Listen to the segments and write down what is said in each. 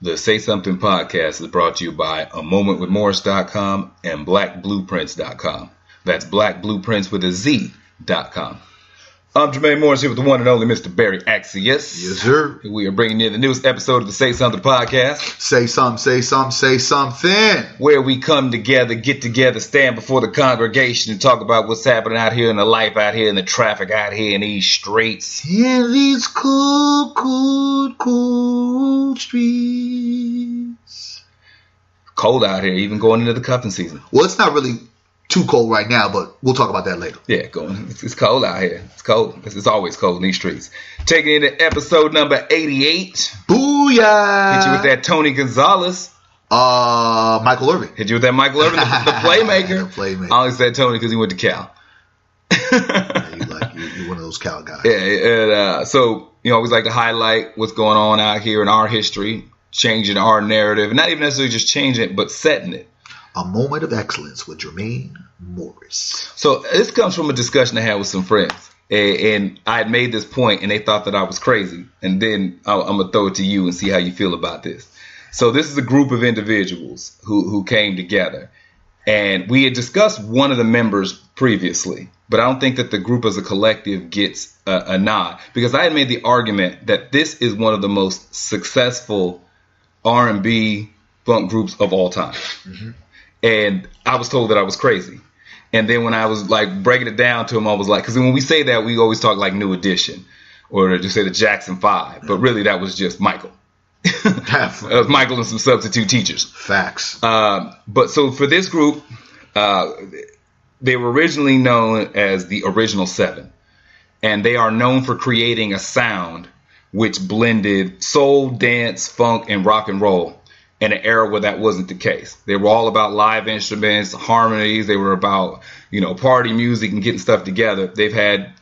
The Say Something podcast is brought to you by amomentwithmorris.com and blackblueprints.com. That's blackblueprints with a Z.com. I'm Jermaine Morris here with the one and only Mr. Barry Accius. Yes, sir. We are bringing you the newest episode of the Say Something podcast. Say something, say something, say something. Where we come together, get together, stand before the congregation and talk about what's happening out here in the life out here in the traffic out here in these streets. In these cool, cool, cool streets. Cold out here, even going into the cuffing season. Well, it's not really too cold right now, but we'll talk about that later. Yeah, it's cold out here. It's cold. It's always cold in these streets. Taking you to episode number 88. Booyah! Hit you with that Tony Gonzalez. Michael Irving. Hit you with that Michael Irving, the playmaker. The playmaker. I only said Tony because he went to Cal. You're one of those Cal guys. Yeah, and so you always like to highlight what's going on out here in our history, changing our narrative, and not even necessarily just changing it, but setting it. A moment of excellence with Jermaine Morris. So this comes from a discussion I had with some friends. And I had made this point and they thought that I was crazy. And then I'm going to throw it to you and see how you feel about this. So this is a group of individuals who came together. And we had discussed one of the members previously. But I don't think that the group as a collective gets a nod. Because I had made the argument that this is one of the most successful R&B funk groups of all time. Mm-hmm. And I was told that I was crazy. And then when I was like breaking it down to him, I was like, because when we say that, we always talk like New Edition or just say the Jackson 5. But really, that was just Michael. That was Michael and some substitute teachers. Facts. But so for this group, they were originally known as the Original Seven. And they are known for creating a sound which blended soul, dance, funk, and rock and roll. In an era where that wasn't the case. They were all about live instruments, harmonies. They were about, party music and getting stuff together. They've had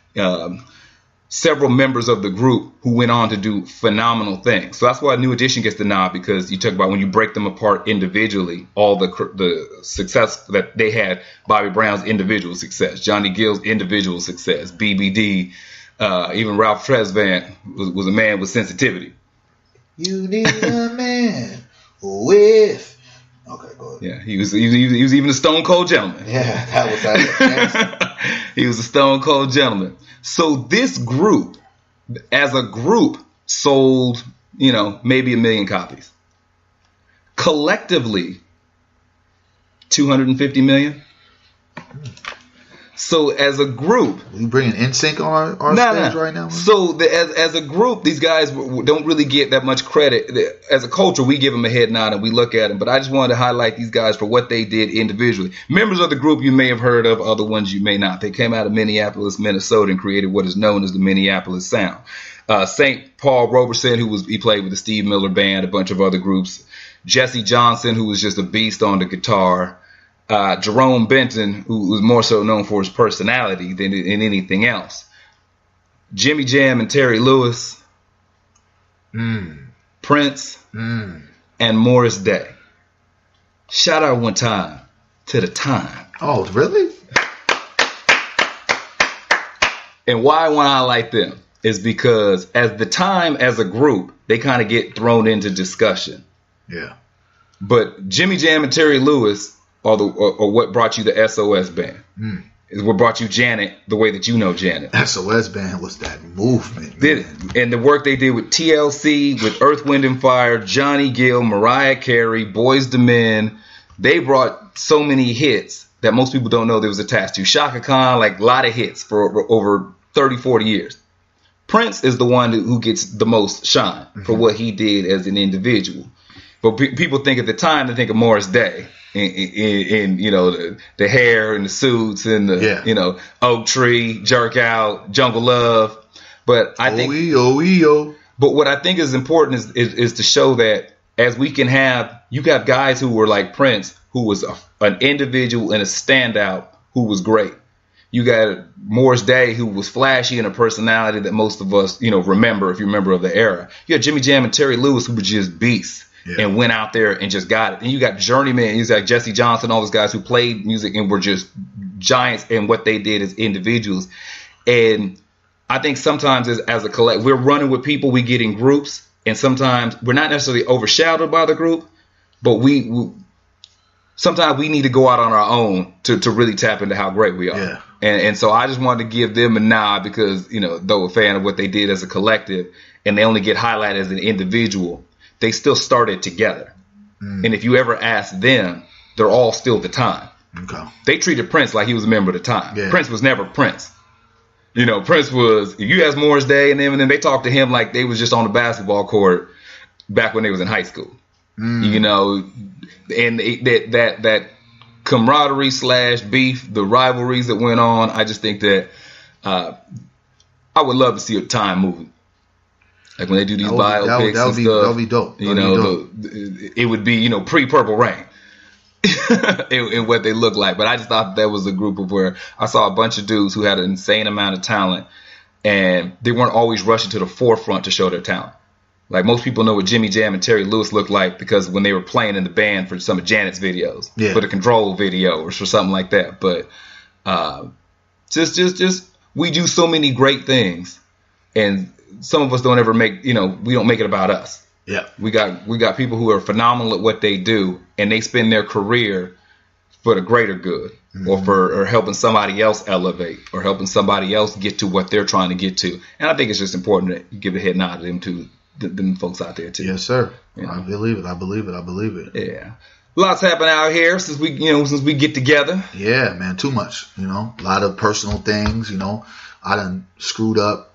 several members of the group who went on to do phenomenal things. So that's why New Edition gets the nod, because you talk about when you break them apart individually, all the success that they had. Bobby Brown's individual success, Johnny Gill's individual success, BBD, even Ralph Tresvant was a man with sensitivity. You need a man with. Okay, go ahead. Yeah, he was even a stone cold gentleman. Yeah, that was he was a stone cold gentleman. So this group, as a group, sold maybe 1 million copies. Collectively, 250 million. So as a group, we bringing NSYNC on our stage right now. So as a group, these guys don't really get that much credit. As a culture, we give them a head nod and we look at them. But I just wanted to highlight these guys for what they did individually. Members of the group you may have heard of, other ones you may not. They came out of Minneapolis, Minnesota, and created what is known as the Minneapolis Sound. St. Paul Roberson, he played with the Steve Miller Band, a bunch of other groups. Jesse Johnson, who was just a beast on the guitar. Jerome Benton, who was more so known for his personality than in anything else. Jimmy Jam and Terry Lewis. Prince. And Morris Day. Shout out one time to The Time. Oh, really? And why I like them is because as The Time as a group, they kind of get thrown into discussion. Yeah. But Jimmy Jam and Terry Lewis or what brought you the SOS Band. Is what brought you Janet the way that you know Janet. SOS Band was that movement. Did it. And the work they did with TLC, with Earth, Wind and Fire, Johnny Gill, Mariah Carey, Boyz II Men. They brought so many hits that most people don't know they was attached to. Shaka Khan, like a lot of hits for over 30, 40 years. Prince is the one who gets the most shine for what he did as an individual. But people think at the time, they think of Morris Day. In the hair and the suits and the Oak Tree, Jerk Out, Jungle Love, but I think But what I think is important is to show that as we can have, you got guys who were like Prince, who was an individual and a standout who was great. You got Morris Day, who was flashy and a personality that most of us remember if you remember of the era. You got Jimmy Jam and Terry Lewis, who were just beasts. And went out there and just got it. And you got journeyman, you got Jesse Johnson, all those guys who played music and were just giants in what they did as individuals. And I think sometimes as a collective, we're running with people, we get in groups, and sometimes we're not necessarily overshadowed by the group, but we sometimes we need to go out on our own to really tap into how great we are. Yeah. And so I just wanted to give them a nod because, though a fan of what they did as a collective, and they only get highlighted as an individual, they still started together. And if you ever ask them, they're all still the time. Okay. They treated Prince like he was a member of the time. Yeah. Prince was never Prince. Prince was, if you ask Morris Day and them, they talked to him like they was just on the basketball court back when they was in high school. And that camaraderie / beef, the rivalries that went on, I just think that I would love to see a time movie. Like when they do these biopics and stuff. That would be dope. It would be, pre-Purple Rain in what they look like. But I just thought that was a group of where I saw a bunch of dudes who had an insane amount of talent, and they weren't always rushing to the forefront to show their talent. Like most people know what Jimmy Jam and Terry Lewis looked like because when they were playing in the band for some of Janet's videos, for the Control video or for something like that. But just we do so many great things, and some of us don't ever make, we don't make it about us. Yeah. We got people who are phenomenal at what they do, and they spend their career for the greater good, or helping somebody else elevate, or helping somebody else get to what they're trying to get to. And I think it's just important that you give a head nod to them too. Them folks out there too. Yes, sir. I believe it. Yeah. Lots happen out here since we get together. Yeah, man, too much. A lot of personal things. I done screwed up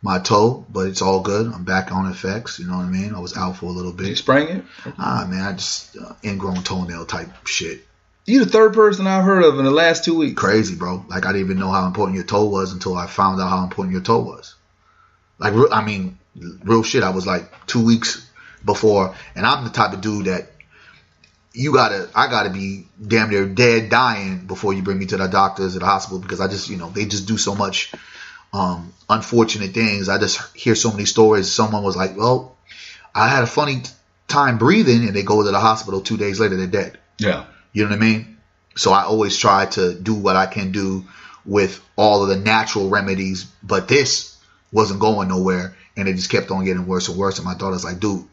my toe, but it's all good. I'm back on effects. You know what I mean? I was out for a little bit. Did you sprain it? Man, I just ingrown toenail type shit. You the third person I've heard of in the last 2 weeks. Crazy, bro. Like I didn't even know how important your toe was until I found out how important your toe was. Like, real shit. I was like 2 weeks before, and I'm the type of dude that I gotta be damn near dead, dying before you bring me to the doctors at the hospital, because I just, they just do so much unfortunate things. I just hear so many stories. Someone was like, well, I had a funny time breathing, and they go to the hospital 2 days later, they're dead. Yeah. You know what I mean? So I always try to do what I can do with all of the natural remedies, but this wasn't going nowhere. And it just kept on getting worse and worse. And my daughter's like, dude,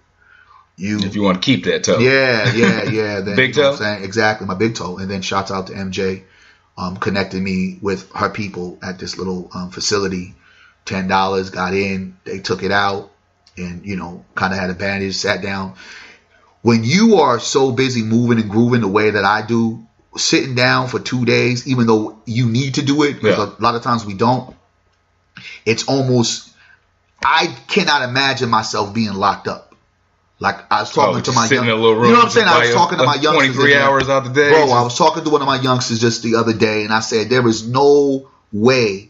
if you want to keep that toe. Yeah. Then, big toe? Exactly, my big toe. And then shouts out to MJ, connected me with her people at this little facility. $10, got in, they took it out, and, kind of had a bandage, sat down. When you are so busy moving and grooving the way that I do, sitting down for 2 days, even though you need to do it, because a lot of times we don't, it's almost... I cannot imagine myself being locked up. Like I was talking to my young, you know what I'm saying? I was talking to my youngsters. 23 hours out the day. Bro, I was talking to one of my youngsters just the other day, and I said, there is no way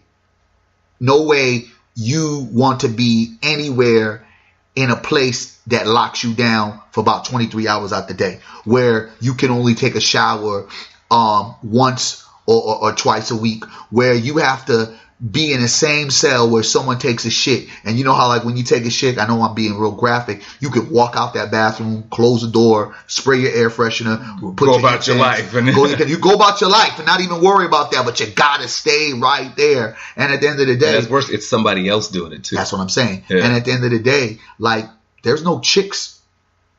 you want to be anywhere in a place that locks you down for about 23 hours out the day, where you can only take a shower once or twice a week, where you have to be in the same cell where someone takes a shit. And you know how, like, when you take a shit, I know I'm being real graphic, you could walk out that bathroom, close the door, spray your air freshener, go about your life. You go about your life and not even worry about that, but you gotta stay right there. And at the end of the day, that's worse, it's somebody else doing it too. That's what I'm saying. Yeah. And at the end of the day, like, there's no chicks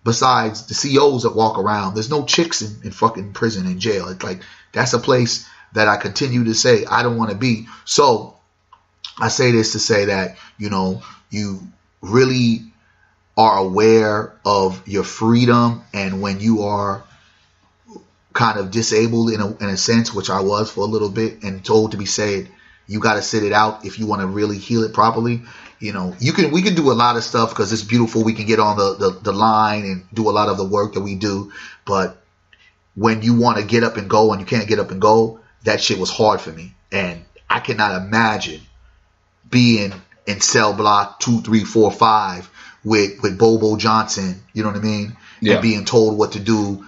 besides the COs that walk around. There's no chicks in fucking prison and jail. It's like, that's a place that I continue to say I don't want to be. So I say this to say that, you really are aware of your freedom, and when you are kind of disabled in a sense, which I was for a little bit, and told to be said, you got to sit it out if you want to really heal it properly. We can do a lot of stuff because it's beautiful. We can get on the line and do a lot of the work that we do. But when you want to get up and go and you can't get up and go, that shit was hard for me. And I cannot imagine being in cell block 2, 3, 4, 5 with Bobo Johnson, you know what I mean? Yeah. And being told what to do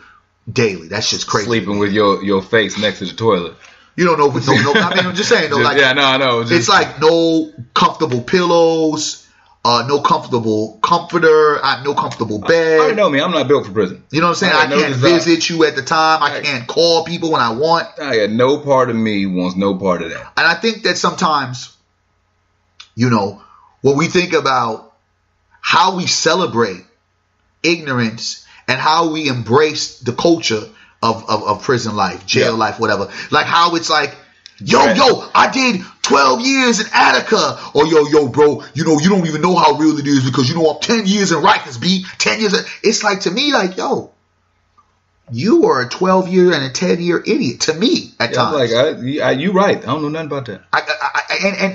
daily. That shit's crazy. Sleeping with your face next to the toilet. You don't know. No, I mean, I'm just saying. Though, I know. It's like no comfortable pillows, no comfortable comforter, no comfortable bed. I know me. I'm not built for prison. You know what I'm saying? I can't visit you at the time. I can't call people when I want. No part of me wants no part of that. And I think that sometimes, when we think about how we celebrate ignorance and how we embrace the culture of prison life, jail life, whatever. Like how it's like, yo, I did 12 years in Attica. Or yo, bro, you don't even know how real it is because I'm 10 years in Rikers, B. 10 years. It's like, to me, like, yo, you are a 12-year and a 10-year idiot to me at times. Like, you right. I don't know nothing about that.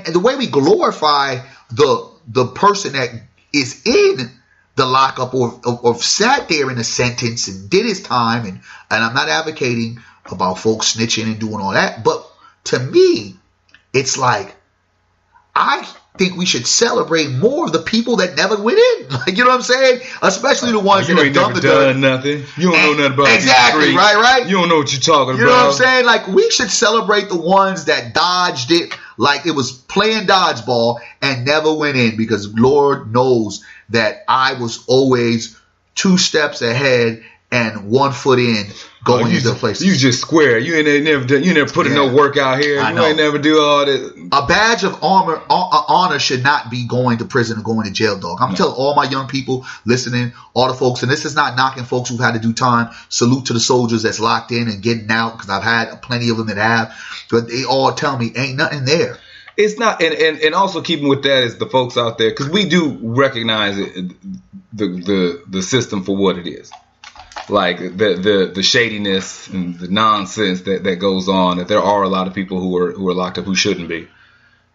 And the way we glorify the person that is in the lockup or sat there in a sentence and did his time, and I'm not advocating about folks snitching and doing all that, but to me, it's like, I think we should celebrate more of the people that never went in. Like, you know what I'm saying? Especially the ones that have done the dirt. Nothing. You don't know nothing about exactly, right? You don't know what you're talking about. You know what I'm saying? Like, we should celebrate the ones that dodged it like it was playing dodgeball and never went in, because Lord knows that I was always 2 steps ahead and 1 foot in going into the place. You just square. You ain't never put in no work out here. You ain't never do all this. A badge of honor should not be going to prison or going to jail, dog. I'm telling all my young people listening, all the folks, and this is not knocking folks who've had to do time. Salute to the soldiers that's locked in and getting out, because I've had plenty of them that have. But they all tell me ain't nothing there. It's not, and also keeping with that is the folks out there, because we do recognize the system for what it is. Like the shadiness and the nonsense that goes on, that there are a lot of people who are locked up who shouldn't be,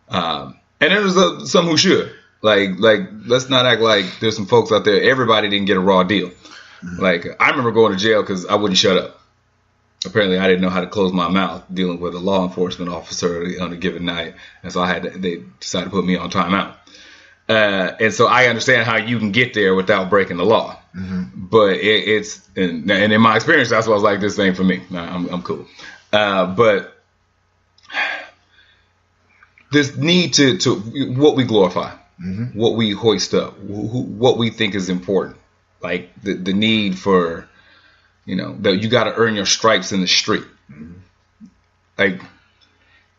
and there's some who should. Like let's not act like there's some folks out there. Everybody didn't get a raw deal. Mm-hmm. Like, I remember going to jail because I wouldn't shut up. Apparently, I didn't know how to close my mouth dealing with a law enforcement officer on a given night, and so they decided to put me on timeout. And so I understand how you can get there without breaking the law. Mm-hmm. But it's and in my experience, that's why I was like, this ain't for me. I'm cool. But this need to what we glorify, mm-hmm. what we hoist up, what we think is important, like the need for, that you got to earn your stripes in the street. Mm-hmm. Like,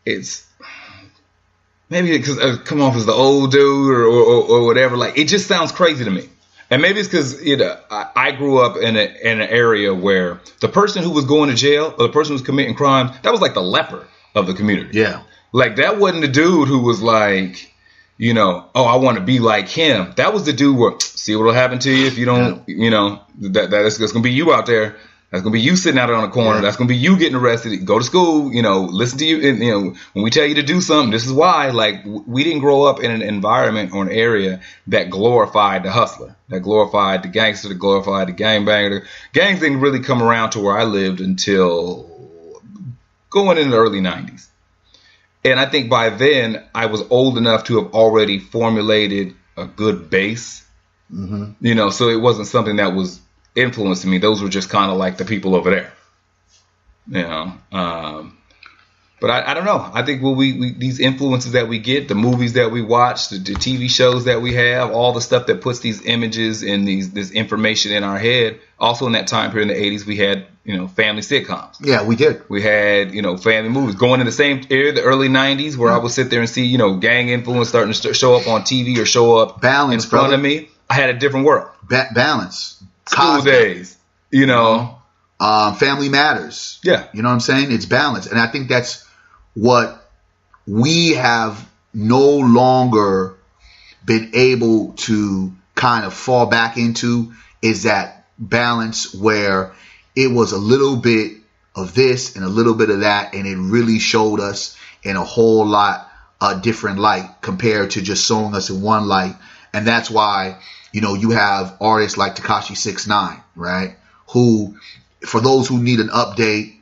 it's maybe because I come off as the old dude or whatever. Like, it just sounds crazy to me. And maybe it's because I grew up in an area where the person who was going to jail or the person who was committing crimes, that was like the leper of the community. Yeah. Like, that wasn't the dude who was like, oh, I want to be like him. That was the dude where, see what'll happen to you if you don't, that's going to be you out there. That's going to be you sitting out on the corner. Yeah. That's going to be you getting arrested. Go to school, listen to you. And, when we tell you to do something, this is why. Like, we didn't grow up in an environment or an area that glorified the hustler, that glorified the gangster, that glorified the gangbanger. Gangs didn't really come around to where I lived until going in the early 90s. And I think by then I was old enough to have already formulated a good base, mm-hmm. So it wasn't something that was influencing me. Those were just kind of like the people over there, but I don't know. I think we these influences that we get, the movies that we watch, the TV shows that we have, all the stuff that puts these images and this information in our head. Also in that time period in the 80s, we had, family sitcoms. Yeah, we did. We had, family movies. Going in the same era, the early 90s, where I would sit there and see, gang influence starting to show up on TV or show up in front of me. I had a different world. Balance. School days, Family Matters. Yeah. You know what I'm saying? It's balance. And I think that's what we have no longer been able to kind of fall back into, is that balance where it was a little bit of this and a little bit of that, and it really showed us in a whole lot different light compared to just showing us in one light. And that's why, you have artists like Tekashi 6ix9ine, right? Who, for those who need an update,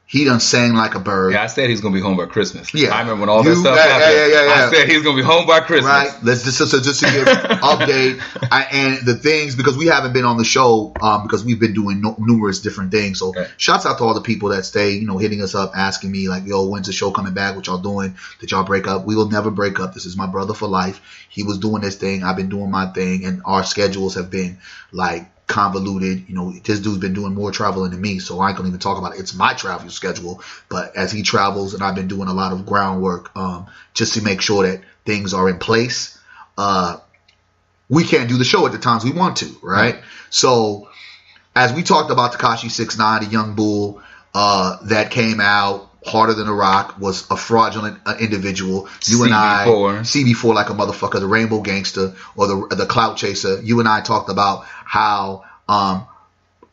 he done sang like a bird. Yeah, I said he's gonna be home by Christmas. Yeah, I remember when all that stuff happened. I said he's gonna be home by Christmas. Right. Let's just to give update and the things, because we haven't been on the show because we've been doing numerous different things. So shouts out to all the people that stay, hitting us up, asking me like, "Yo, when's the show coming back? What y'all doing? Did y'all break up?" We will never break up. This is my brother for life. He was doing his thing. I've been doing my thing, and our schedules have been like convoluted. This dude's been doing more traveling than me, so I ain't gonna even talk about it. It's my travel schedule, but as he travels, and I've been doing a lot of groundwork just to make sure that things are in place. we can't do the show at the times we want to, right? So as we talked about Tekashi 6ix9ine, the young bull that came out harder than a rock, was a fraudulent individual. You and I, CB4 like a motherfucker, the rainbow gangster or the clout chaser. You and I talked about how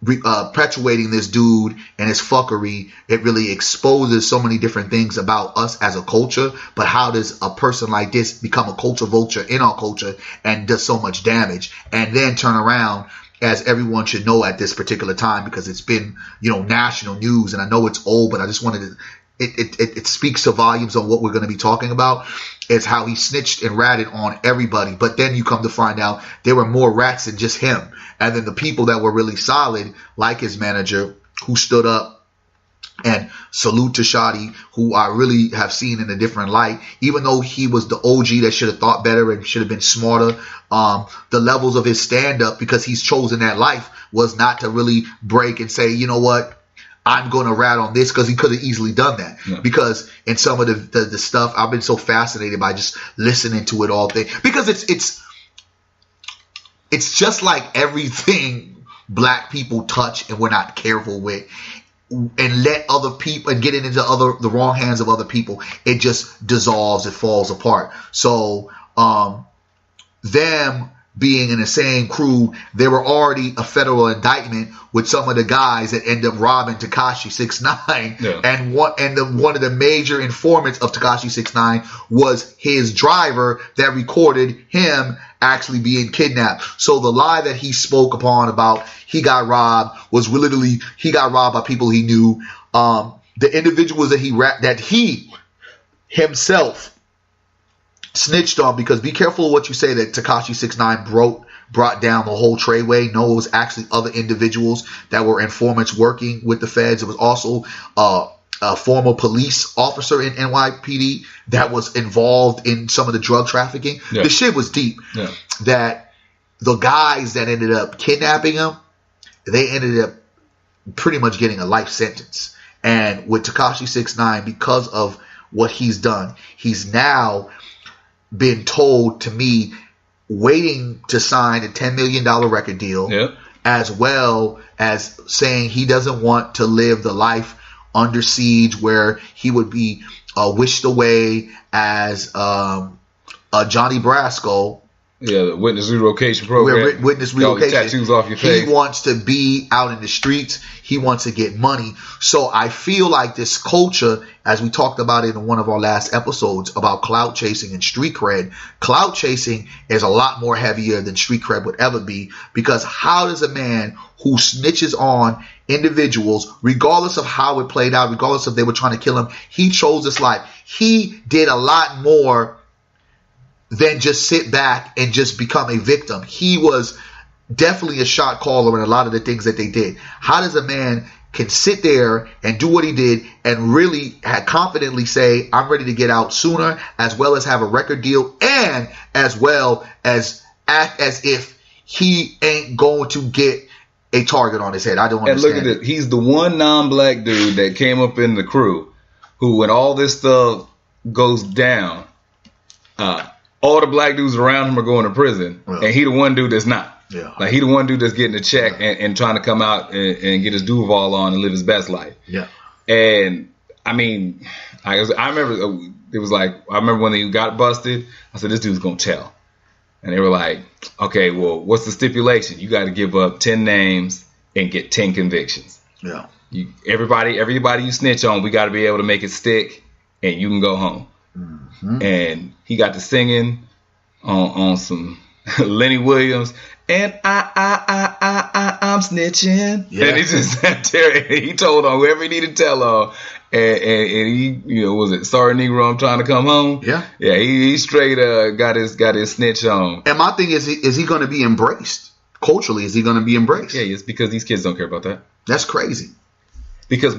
perpetuating this dude and his fuckery, it really exposes so many different things about us as a culture. But how does a person like this become a culture vulture in our culture and does so much damage, and then turn around, as everyone should know at this particular time, because it's been, national news, and I know it's old, but I just wanted to, it speaks to volumes on what we're going to be talking about, is how he snitched and ratted on everybody. But then you come to find out there were more rats than just him. And then the people that were really solid, like his manager, who stood up, and salute to Shotty, who I really have seen in a different light, even though he was the OG that should have thought better and should have been smarter. The levels of his stand-up, because he's chosen that life, was not to really break and say, you know what, I'm going to rat on this, because he could have easily done that. Yeah. Because in some of the stuff, I've been so fascinated by just listening to it all day, because it's just like everything black people touch and we're not careful with, and let other people and get it into the wrong hands of other people, it just dissolves, it falls apart. So them being in the same crew, there were already a federal indictment with some of the guys that end up robbing Tekashi 6ix9ine. Yeah. And one of the major informants of Tekashi 6ix9ine was his driver that recorded him actually being kidnapped. So the lie that he spoke upon about he got robbed was literally, he got robbed by people he knew. The individuals that he himself snitched on, because be careful of what you say that Tekashi 6ix9ine brought down the whole Treyway. No, it was actually other individuals that were informants working with the feds. It was also a former police officer in NYPD that was involved in some of the drug trafficking. Yeah. The shit was deep. Yeah. That the guys that ended up kidnapping him, they ended up pretty much getting a life sentence. And with Tekashi 6ix9ine, because of what he's done, he's now been told, to me, waiting to sign a $10 million record deal, yep, as well as saying he doesn't want to live the life under siege where he would be wished away as Johnny Brasco. Yeah, the witness relocation program. Witness relocation. Tattoos off your face. He wants to be out in the streets. He wants to get money. So I feel like this culture, as we talked about it in one of our last episodes about clout chasing and street cred, clout chasing is a lot more heavier than street cred would ever be, because how does a man who snitches on individuals, regardless of how it played out, regardless if they were trying to kill him, he chose this life. He did a lot more than just sit back and just become a victim. He was definitely a shot caller in a lot of the things that they did. How does a man can sit there and do what he did and really confidently say, I'm ready to get out sooner, as well as have a record deal, and as well as act as if he ain't going to get a target on his head? I don't understand. And look at it. He's the one non-black dude that came up in the crew who, when all this stuff goes down, all the black dudes around him are going to prison, and he the one dude that's not. Yeah. Like, he the one dude that's getting a check and trying to come out and get his Duval on and live his best life. Yeah. And I mean, I remember it was like, I remember when he got busted, I said, this dude's gonna tell. And they were like, okay, well, what's the stipulation? You got to give up 10 names and get 10 convictions. Yeah. Everybody you snitch on, we got to be able to make it stick, and you can go home. Mm-hmm. And he got to singing on some Lenny Williams, and I'm snitching. Yeah. And he just sat there and he told on whoever he needed to tell on. And he, was it Sorry Negro, I'm trying to come home? Yeah. Yeah, he straight got his snitch on. And my thing is he going to be embraced? Culturally, is he going to be embraced? Yeah, it's because these kids don't care about that. That's crazy. Because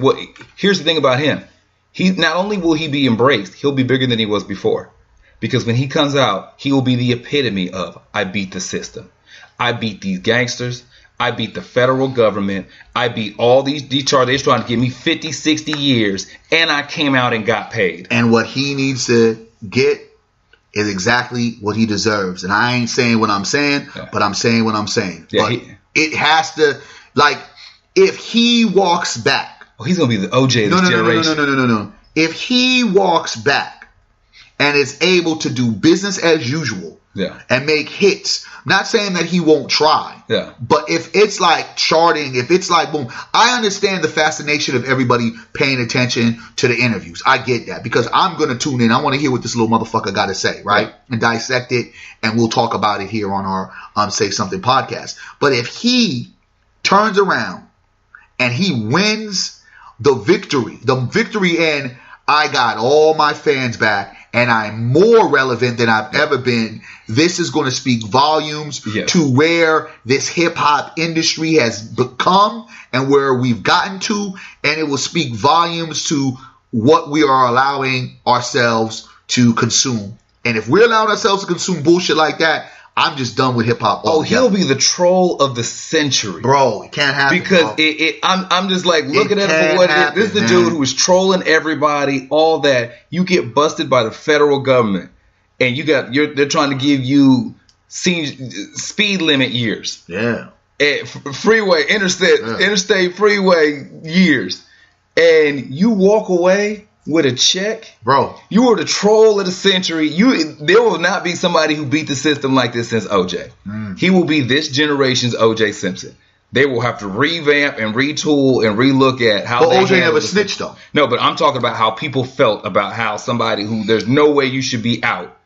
here's the thing about him. He not only will he be embraced, he'll be bigger than he was before. Because when he comes out, he will be the epitome of, I beat the system. I beat these gangsters. I beat the federal government. I beat all these charges. They're trying to give me 50, 60 years. And I came out and got paid. And what he needs to get is exactly what he deserves. And I ain't saying what I'm saying, but I'm saying what I'm saying. Yeah, but it has to, like, if he walks back. Oh, he's going to be the OJ of this generation. No. If he walks back and is able to do business as usual and make hits, I'm not saying that he won't try. Yeah. But if it's like charting, if it's like boom, I understand the fascination of everybody paying attention to the interviews. I get that because I'm going to tune in. I want to hear what this little motherfucker got to say, right? Yeah. And dissect it, and we'll talk about it here on our Say Something podcast. But if he turns around and he wins the victory and I got all my fans back and I'm more relevant than I've ever been, this is going to speak volumes to where this hip-hop industry has become and where we've gotten to, and it will speak volumes to what we are allowing ourselves to consume. And if we're allowing ourselves to consume bullshit like that, I'm just done with hip-hop altogether. He'll be the troll of the century. Bro, it can't happen. Because I'm just like looking at it for what it is. This is the dude who is trolling everybody, all that. You get busted by the federal government, and they're trying to give you speed limit years. Yeah. Freeway, interstate freeway years. And you walk away with a check, bro. You were the troll of the century. There will not be somebody who beat the system like this since OJ. He will be this generation's OJ Simpson. They will have to revamp and retool and relook at how. But OJ never snitched though. No, but I'm talking about how people felt about how somebody who there's no way you should be out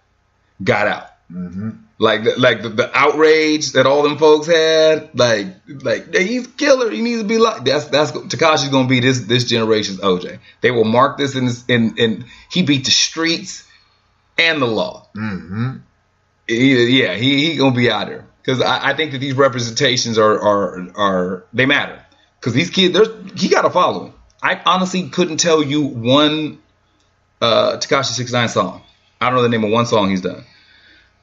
got out. Mm-hmm. Like the outrage that all them folks had, like he's a killer. He needs to be like that's Tekashi's gonna be this generation's OJ. They will mark this in he beat the streets and the law. Mm-hmm. He gonna be out there because I think that these representations are they matter because these kids he got a following. I honestly couldn't tell you one Tekashi 69 song. I don't know the name of one song he's done.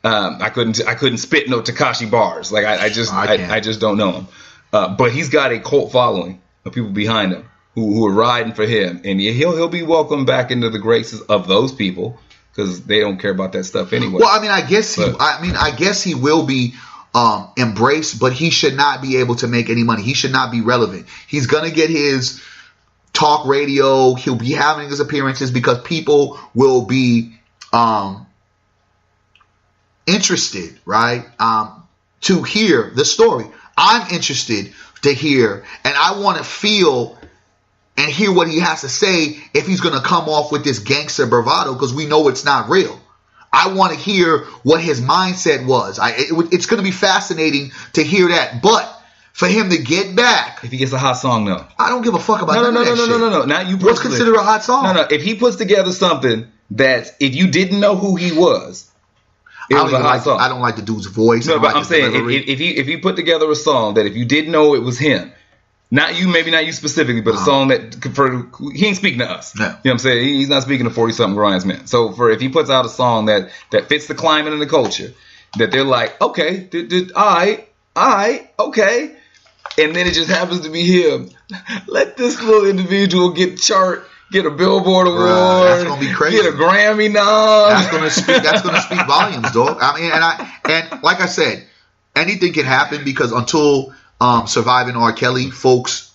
I couldn't spit no Tekashi bars. Like I just don't know him. But he's got a cult following of people behind him who are riding for him, and he'll be welcomed back into the graces of those people because they don't care about that stuff anyway. Well, I guess he will be embraced, but he should not be able to make any money. He should not be relevant. He's gonna get his talk radio. He'll be having his appearances because people will be interested, right, to hear the story. I'm interested to hear, and I want to feel and hear what he has to say if he's going to come off with this gangster bravado because we know it's not real. I want to hear what his mindset was. It's going to be fascinating to hear that, but for him to get back, if he gets a hot song, no, I don't give a fuck about that shit. No. Not you. What's considered a hot song? No. If he puts together something that if you didn't know who he was. I don't like the dude's voice. No, but I'm saying if he put together a song that if you didn't know it was him, maybe not you specifically, but a song that he ain't speaking to us. Yeah. You know what I'm saying? He's not speaking to 40-something grown men. So if he puts out a song that fits the climate and the culture, that they're like, okay, okay, and then it just happens to be him. Let this little individual get a Billboard award. That's gonna be crazy. Get a Grammy nom. That's gonna speak volumes, dog. I mean, and like I said, anything can happen because until Surviving R. Kelly, folks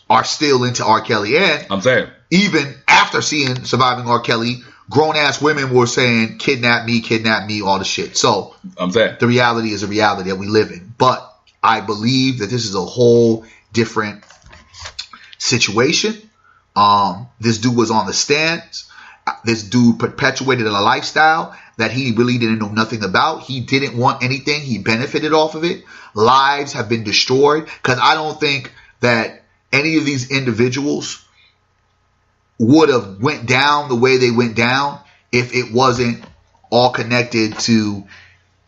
are still into R. Kelly, and I'm saying even after seeing Surviving R. Kelly, grown ass women were saying kidnap me, all the shit. So I'm saying the reality is a reality that we live in. But I believe that this is a whole different situation. This dude was on the stands. This dude perpetuated a lifestyle that he really didn't know nothing about. He didn't want anything. He benefited off of it. Lives have been destroyed because I don't think that any of these individuals would have went down the way they went down if it wasn't all connected to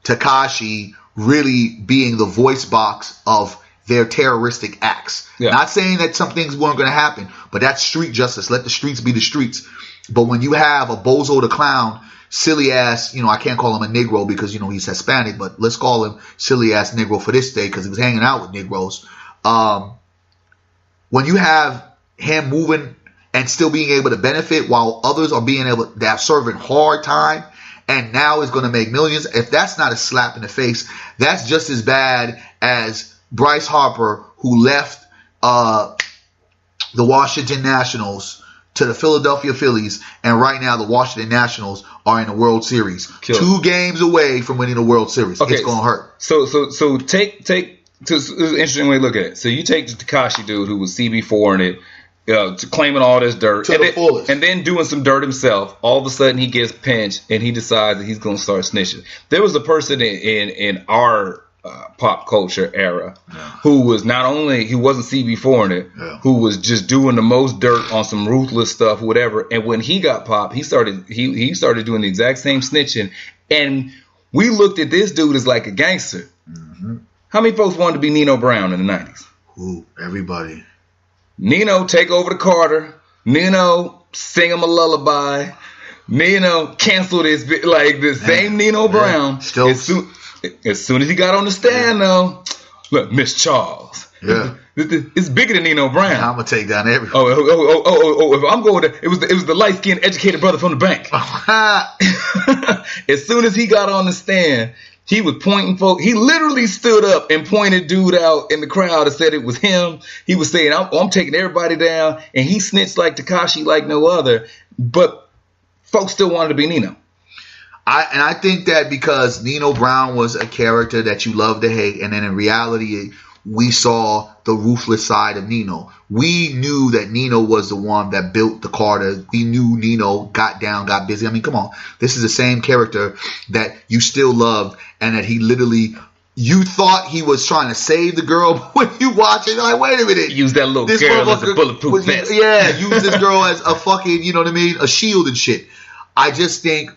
Tekashi really being the voice box of their terroristic acts. Yeah. Not saying that some things weren't going to happen, but that's street justice. Let the streets be the streets. But when you have a bozo the clown, silly ass, I can't call him a Negro because, he's Hispanic, but let's call him silly ass Negro for this day because he was hanging out with Negroes. When you have him moving and still being able to benefit while others are being able to have serving hard time and now is going to make millions. If that's not a slap in the face, that's just as bad as Bryce Harper, who left the Washington Nationals to the Philadelphia Phillies, and right now the Washington Nationals are in the World Series. Kill. 2 games away from winning the World Series. Okay, it's going to hurt. So take this is an interesting way to look at it. So you take the Tekashi dude who was CB4 in it, to claiming all this dirt, and then doing some dirt himself. All of a sudden he gets pinched and he decides that he's going to start snitching. There was a person in our pop culture era who was not only, he wasn't CB4 in it, who was just doing the most dirt on some ruthless stuff, whatever. And when he got popped, he started doing the exact same snitching. And we looked at this dude as like a gangster. Mm-hmm. How many folks wanted to be Nino Brown in the 90s? Ooh, everybody. Nino take over the Carter. Nino sing him a lullaby. Nino cancel this, like the same Nino Brown. Still. As soon as he got on the stand, though, look, Miss Charles. Yeah. It's bigger than Nino Brown. I'm gonna take down everything. Oh! If I'm going to, it was the light skinned educated brother from the bank. As soon as he got on the stand, he was pointing folk. He literally stood up and pointed dude out in the crowd and said it was him. He was saying, "I'm taking everybody down," and he snitched like Tekashi like no other. But folks still wanted to be Nino. I think that because Nino Brown was a character that you love to hate, and then in reality, we saw the ruthless side of Nino. We knew that Nino was the one that built the Carter. We knew Nino got down, got busy. I mean, come on. This is the same character that you still loved, and that he literally, you thought he was trying to save the girl, but when you watch it, you're like, wait a minute. Use that little girl as a bulletproof vest. Yeah, use this girl as a fucking, you know what I mean, a shield and shit. I just think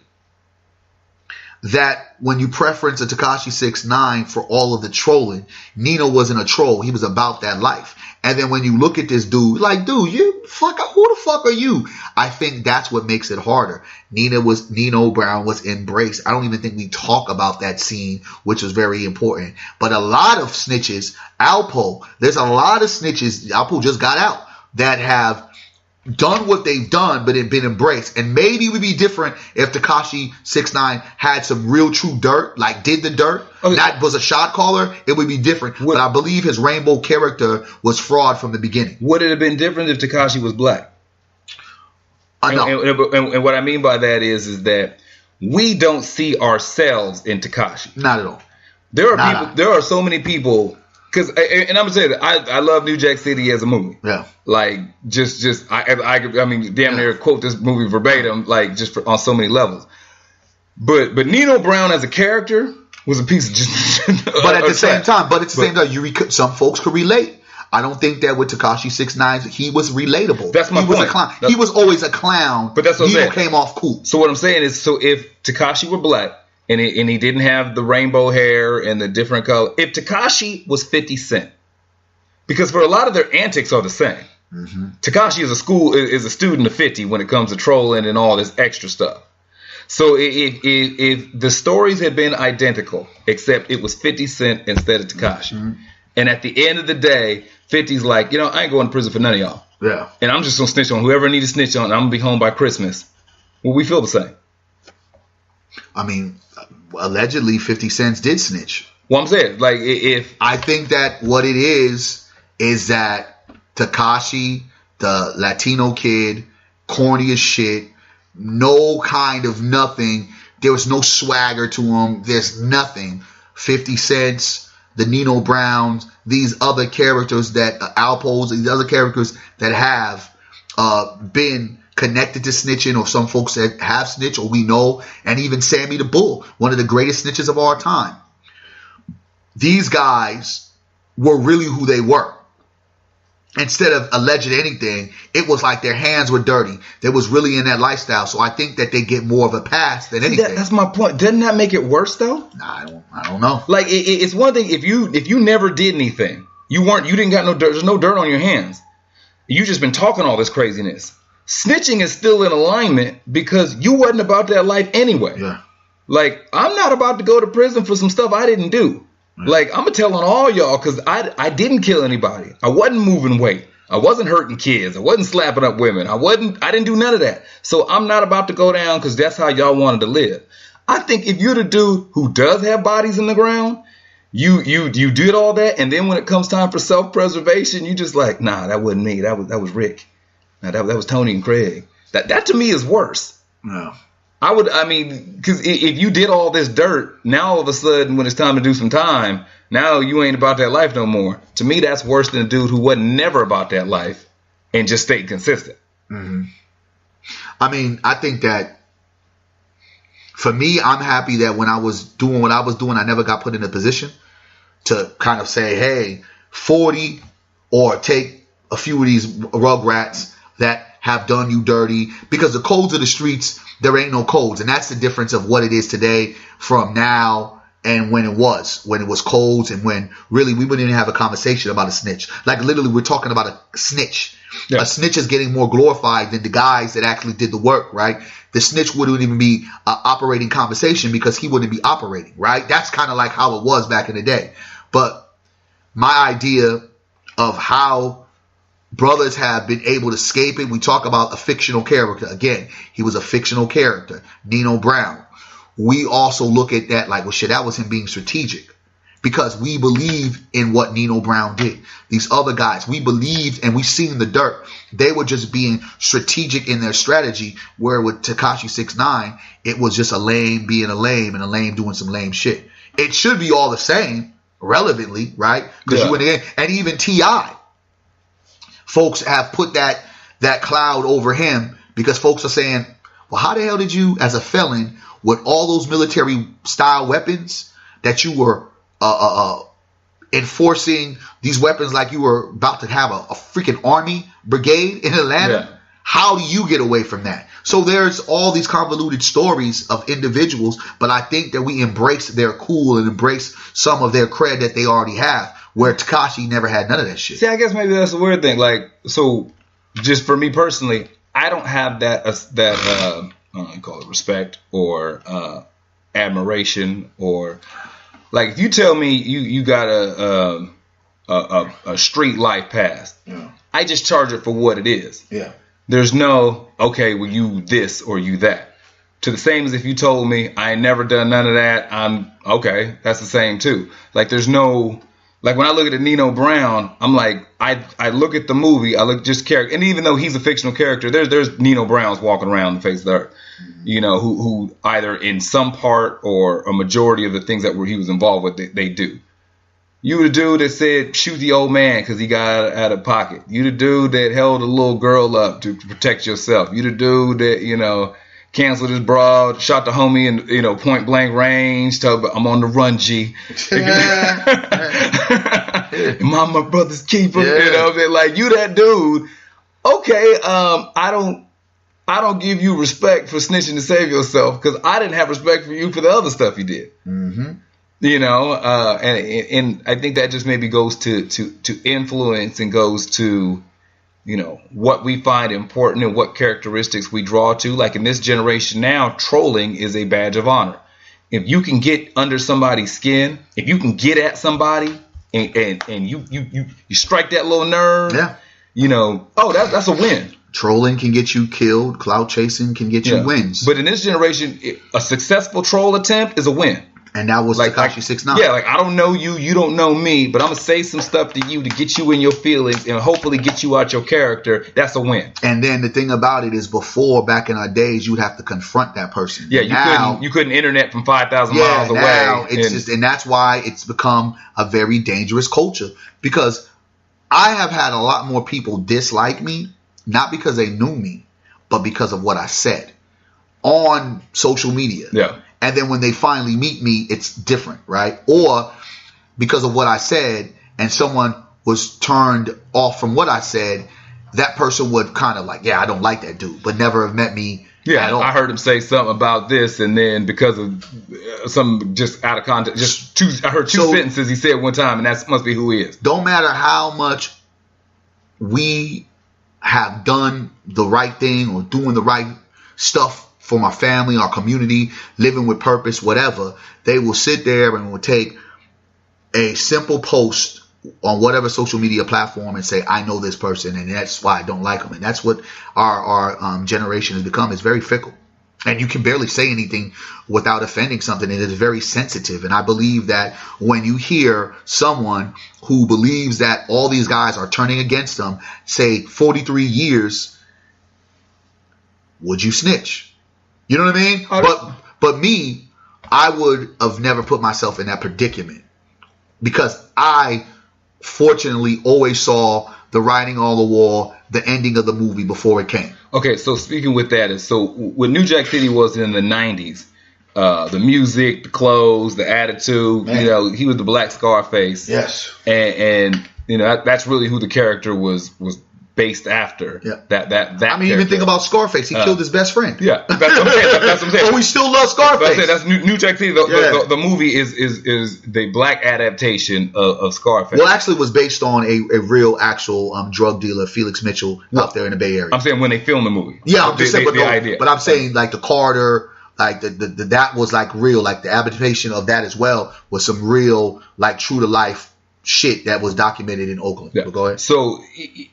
that when you preference a Tekashi 6ix9ine for all of the trolling, Nino wasn't a troll. He was about that life. And then when you look at this dude, like, dude, who the fuck are you? I think that's what makes it harder. Nino Brown was embraced. I don't even think we talk about that scene, which was very important. But a lot of snitches, there's a lot of snitches, Alpo just got out, that have done what they've done, but it been embraced. And maybe it would be different if Tekashi 6ix9ine had some real true dirt, like did the dirt, not was a shot caller. It would be different. But I believe his rainbow character was fraud from the beginning. Would it have been different if Tekashi was black? No. And what I mean by that is that we don't see ourselves in Tekashi. Not at all. There are so many people. And I'm gonna say that I love New Jack City as a movie. Yeah. Like I mean, damn near quote this movie verbatim, like just on so many levels. But Nino Brown as a character was a piece of just. But at the same time, some folks could relate. I don't think that with Tekashi 6ix9ine, he was relatable. That's my point. Was a clown. He was always a clown. But that's what Nino came off cool. So what I'm saying is, so if Tekashi were black, and he didn't have the rainbow hair and the different color. If Tekashi was 50 Cent, because for a lot of their antics are the same. Mm-hmm. Tekashi is a student of 50 when it comes to trolling and all this extra stuff. So if the stories had been identical, except it was 50 Cent instead of Tekashi, mm-hmm. and at the end of the day, 50's like, I ain't going to prison for none of y'all. Yeah. And I'm just gonna snitch on whoever I need to snitch on. And I'm gonna be home by Christmas. Well, we feel the same. I mean, allegedly 50 Cent did snitch. Well, I'm saying, like, if I think that what it is that Tekashi, the Latino kid, corny as shit, no kind of nothing. There was no swagger to him. There's nothing. 50 Cent, the Nino Browns, these other characters that Alpos, these other characters that have been connected to snitching, or some folks that have snitched, or we know, and even Sammy the Bull, one of the greatest snitches of our time. These guys were really who they were. Instead of alleged anything, it was like their hands were dirty. They was really in that lifestyle. So I think that they get more of a pass than anything. That's my point. Doesn't that make it worse though? Nah, I don't know. Like it's one thing if you never did anything, you didn't got no dirt. There's no dirt on your hands. You just been talking all this craziness. Snitching is still in alignment because you wasn't about that life anyway. Yeah. Like, I'm not about to go to prison for some stuff I didn't do. Yeah. Like, I'm going to tell on all y'all because I didn't kill anybody. I wasn't moving weight. I wasn't hurting kids. I wasn't slapping up women. I didn't do none of that. So I'm not about to go down because that's how y'all wanted to live. I think if you're the dude who does have bodies in the ground, you did all that, and then when it comes time for self-preservation, you just like, nah, that wasn't me. That was Rick. Nah, that was Tony and Craig. That to me is worse. No. Because if you did all this dirt, now all of a sudden when it's time to do some time, now you ain't about that life no more. To me, that's worse than a dude who wasn't never about that life and just stayed consistent. Mm-hmm. I mean, I think that for me, I'm happy that when I was doing what I was doing, I never got put in a position to kind of say, hey, 40 or take a few of these rugrats that have done you dirty, because the codes of the streets, there ain't no codes. And that's the difference of what it is today from now and when it was codes, and when really we wouldn't even have a conversation about a snitch. Like literally we're talking about a snitch. Yeah. A snitch is getting more glorified than the guys that actually did the work, right? The snitch wouldn't even be operating conversation because he wouldn't be operating, right? That's kind of like how it was back in the day. But my idea of how brothers have been able to escape it, we talk about a fictional character. Again, he was a fictional character, Nino Brown. We also look at that like, well, shit, that was him being strategic. Because we believe in what Nino Brown did. These other guys, we believed and we seen the dirt. They were just being strategic in their strategy, where with Tekashi 6ix9ine, it was just a lame being a lame and a lame doing some lame shit. It should be all the same, relevantly, right? Because you went in, and even T.I. Folks have put that cloud over him because folks are saying, well, how the hell did you, as a felon, with all those military style weapons that you were enforcing these weapons like you were about to have a freaking army brigade in Atlanta. Yeah. How do you get away from that? So there's all these convoluted stories of individuals, but I think that we embrace their cool and embrace some of their cred that they already have, where Tekashi never had none of that shit. See, I guess maybe that's the weird thing. Like, so just for me personally, I don't have that I don't know, call it respect or admiration, or like if you tell me you got a street life pass, yeah. I just charge it for what it is. Yeah. There's no, okay, well, you this or you that. To the same as if you told me I ain't never done none of that, I'm okay. That's the same too. Like there's no, like when I look at Nino Brown, I'm like, I look at the movie, I look just character, and even though he's a fictional character, there's Nino Browns walking around the face of the earth, you know, who either in some part or a majority of the things that he was involved with, they do. You the dude that said shoot the old man because he got out of pocket. You the dude that held a little girl up to protect yourself. You the dude that, you know, canceled his broad, shot the homie in, you know, point blank range. Told I'm on the run, G. My brother's keeper. Yeah. You know what I'm saying? Like you that dude. Okay, I don't give you respect for snitching to save yourself because I didn't have respect for you for the other stuff you did. Mm-hmm. You know, and I think that just maybe goes to influence and goes to, you know, what we find important and what characteristics we draw to. Like in this generation now, trolling is a badge of honor. If you can get under somebody's skin, if you can get at somebody and you strike that little nerve, yeah. You know, that's a win. Trolling can get you killed. Clout chasing can get you wins. But in this generation, a successful troll attempt is a win. And that was like Tekashi 6ix9ine. Yeah, like I don't know you, you don't know me, but I'm gonna say some stuff to you to get you in your feelings and hopefully get you out your character. That's a win. And then the thing about it is, before, back in our days, you'd have to confront that person. Yeah, you couldn't internet from 5,000 miles away. Now and that's why it's become a very dangerous culture, because I have had a lot more people dislike me, not because they knew me, but because of what I said on social media. Yeah. And then when they finally meet me, it's different, right? Or because of what I said and someone was turned off from what I said, that person would kind of like, yeah, I don't like that dude, but never have met me. Yeah, I heard him say something about this, and then because of some just out of context, I heard two sentences he said one time, and that must be who he is. Don't matter how much we have done the right thing or doing the right stuff for my family, our community, living with purpose, whatever, they will sit there and will take a simple post on whatever social media platform and say, I know this person and that's why I don't like them. And that's what our generation has become. It's very fickle. And you can barely say anything without offending something. It is very sensitive. And I believe that when you hear someone who believes that all these guys are turning against them say 43 years, would you snitch? You know what I mean? But me, I would have never put myself in that predicament because I fortunately always saw the writing on the wall, the ending of the movie before it came. Okay, so speaking with that, so when New Jack City was in the 90s, the music, the clothes, the attitude, Man. you know, he was the Black Scarface. Yes. And you know, that's really who the character was based after. Yeah. That I mean, character. even think about Scarface. He killed his best friend. Yeah, that's what I'm saying. That's what I'm saying. But we still love Scarface. That's New Jack City. The movie is the black adaptation of Scarface. Well, actually, it was based on a real, actual drug dealer, Felix Mitchell, out there in the Bay Area. I'm saying when they filmed the movie. Yeah, I'm just saying, the idea. But I'm saying like the Carter, like the that was like real, like the adaptation of that as well was some real, like true to life shit that was documented in Oakland. Yeah. But go ahead. So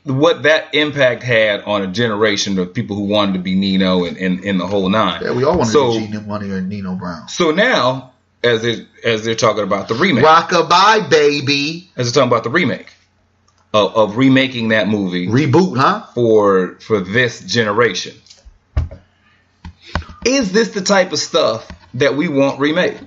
what that impact had on a generation of people who wanted to be Nino and the whole nine. Yeah, we all wanted to be Gene Money or Nino Brown. So now, as they're talking about the remake, Rockabye Baby, as they're talking about the remake of remaking that movie, reboot, huh? For this generation, is this the type of stuff that we want remade?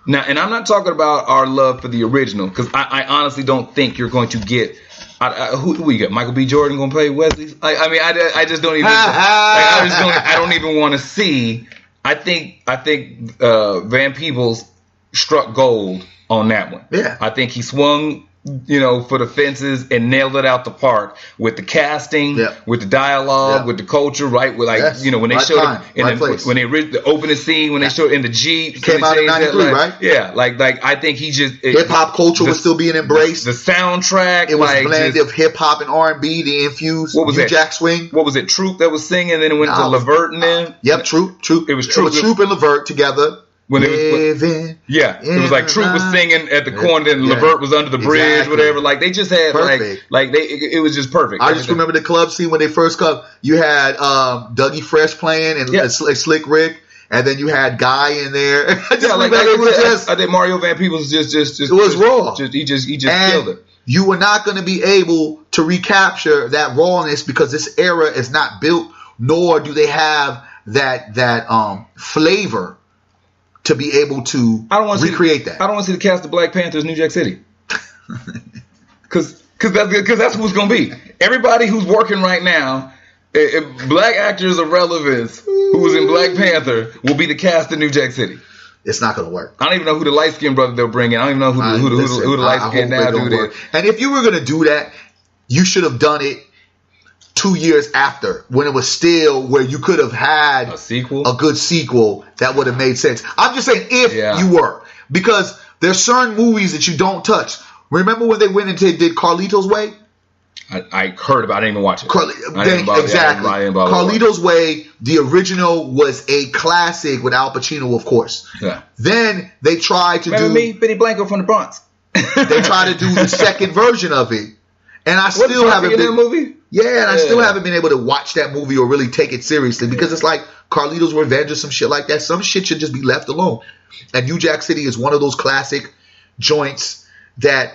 Now, and I'm not talking about our love for the original, because I honestly don't think you're going to get who you got. Michael B. Jordan going to play Wesley? I just don't even. I don't even want to see. I think Van Peebles struck gold on that one. Yeah, I think he swung, for the fences and nailed it out the park with the casting, with the dialogue, with the culture, right? With when they showed up when they the opening scene, when they showed in the Jeep, came out in '93, right? Yeah, like I think he just hip hop culture was still being embraced. The soundtrack, it was a blend of hip hop and R&B to infuse New Jack Swing. What was it? Troop that was singing, and then it went to Levert and then. Yep, Troop. It was Troop and Levert together. When it was like Troop was singing at the corner, then Levert was under the bridge, whatever. Like they just had it was just perfect. I just remember the club scene when they first come. You had Dougie Fresh playing and Slick Rick, and then you had Guy in there. I think Mario Van Peebles just it was raw. He just killed it. You were not going to be able to recapture that rawness because this era is not built, nor do they have that flavor to be able to recreate that. I don't want to see the cast of Black Panthers New Jack City. Because that's who it's going to be. Everybody who's working right now, black actors of relevance who was in Black Panther will be the cast of New Jack City. It's not going to work. I don't even know who the light-skinned brother they'll bring in. I don't even know who the light-skinned now dude is. And if you were going to do that, you should have done it 2 years after, when it was still where you could have had a good sequel that would have made sense. I'm just saying if you were, because there's certain movies that you don't touch. Remember when they went and did Carlito's Way? I heard about it. I didn't even watch it. Exactly. Carlito's Way, the original, was a classic with Al Pacino, of course. Yeah. Then they tried to Remember me, Benny Blanco from the Bronx. They tried to do the second version of it, and I still haven't been. Movie? Yeah, and I still haven't been able to watch that movie or really take it seriously because it's like Carlito's Revenge or some shit like that. Some shit should just be left alone. And New Jack City is one of those classic joints that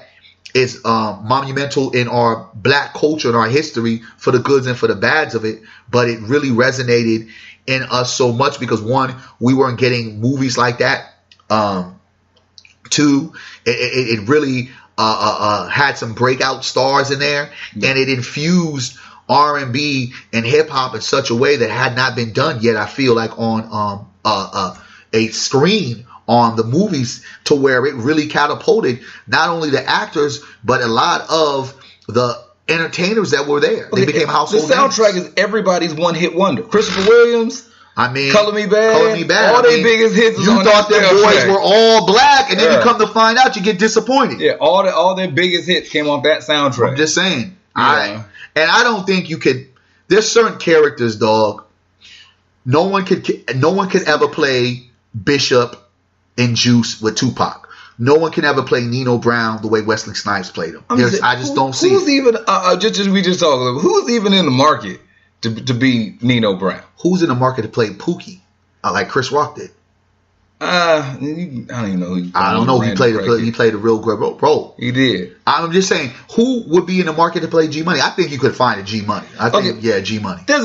is monumental in our black culture and our history for the goods and for the bads of it. But it really resonated in us so much because, one, we weren't getting movies like that. Two, it really had some breakout stars in there, and it infused R&B and hip hop in such a way that had not been done yet. I feel like on a screen on the movies, to where it really catapulted not only the actors but a lot of the entertainers that were there. They became household names. The soundtrack is everybody's one hit wonder. Christopher Williams. Color Me Bad. All their biggest hits. You thought their boys were all black, and then you come to find out, you get disappointed. Yeah, all their biggest hits came off that soundtrack. I'm just saying. Yeah. I don't think you could. There's certain characters, dog. No one could ever play Bishop in Juice with Tupac. No one can ever play Nino Brown the way Wesley Snipes played him. I just don't see. Who's even? We just talked. Who's even in the market to be Nino Brown? Who's in the market to play Pookie? like Chris Rock did. I don't even know. I don't know. He played a real good role. He did. I'm just saying, who would be in the market to play G Money? I think you could find a G Money. I think, G Money. There's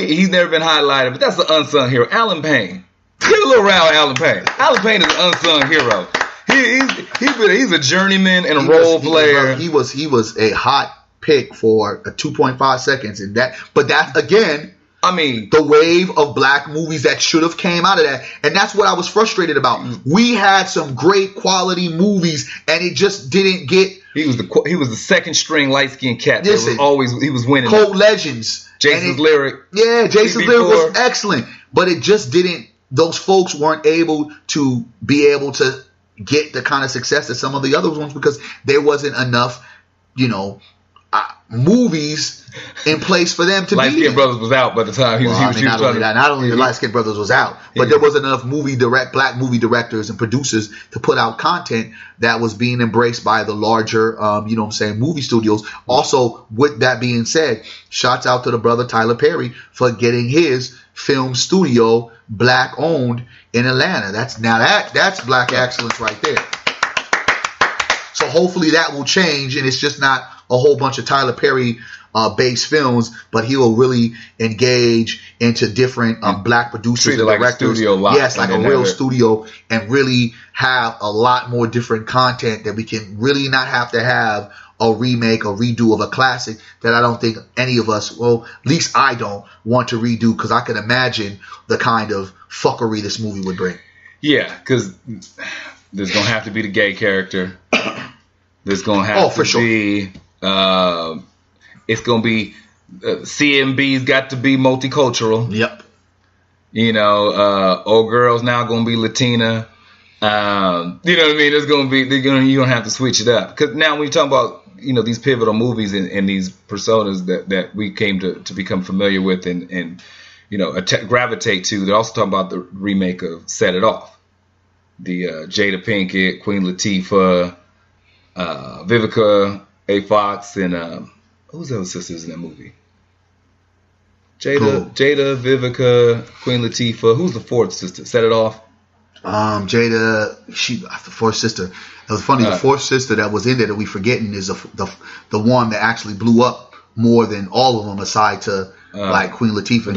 he's never been highlighted, but that's an unsung hero. Alan Payne. Give a little round, Alan Payne. Alan Payne is an unsung hero. He's a journeyman and a role player. He was a hot pick for a 2.5 seconds, but that again. I mean, the wave of black movies that should have came out of that, and that's what I was frustrated about. We had some great quality movies, and it just didn't get. He was the second string light skinned cat. Listen, he was winning. Code Legends, Jason's Lyric. Yeah, Jason's Lyric was excellent, but it just didn't. Those folks weren't able to get the kind of success that some of the other ones because there wasn't enough, movies in place for them to Light be. Light Skin Brothers was out by the time he was. Not only the Light Skin Brothers was out, but there wasn't enough black movie directors and producers to put out content that was being embraced by the larger, movie studios. Also, with that being said, shouts out to the brother Tyler Perry for getting his film studio black owned in Atlanta. That's black excellence right there. So hopefully that will change, and it's just not a whole bunch of Tyler Perry based films, but he will really engage into different black producers and directors. Like a real studio, and really have a lot more different content that we can really not have to have a remake or redo of a classic that I don't think any of us, well, at least I don't want to redo, because I can imagine the kind of fuckery this movie would bring. Yeah, because there's going to have to be the gay character. There's going to have to be... it's going to be CMB's got to be multicultural. Yep. Old girl's now going to be Latina. You know what I mean? There's going to be you're going to have to switch it up, because now when you talk about these pivotal movies and these personas that we came to become familiar with and gravitate to, they're also talking about the remake of Set It Off, the Jada Pinkett, Queen Latifah, Vivica A. Fox, and who's the other sisters in that movie? Jada, Vivica, Queen Latifah. Who's the fourth sister? Set It Off. Jada, the fourth sister. It was funny. The fourth sister that was in there that we forgetting is the one that actually blew up more than all of them, aside to like Queen Latifah and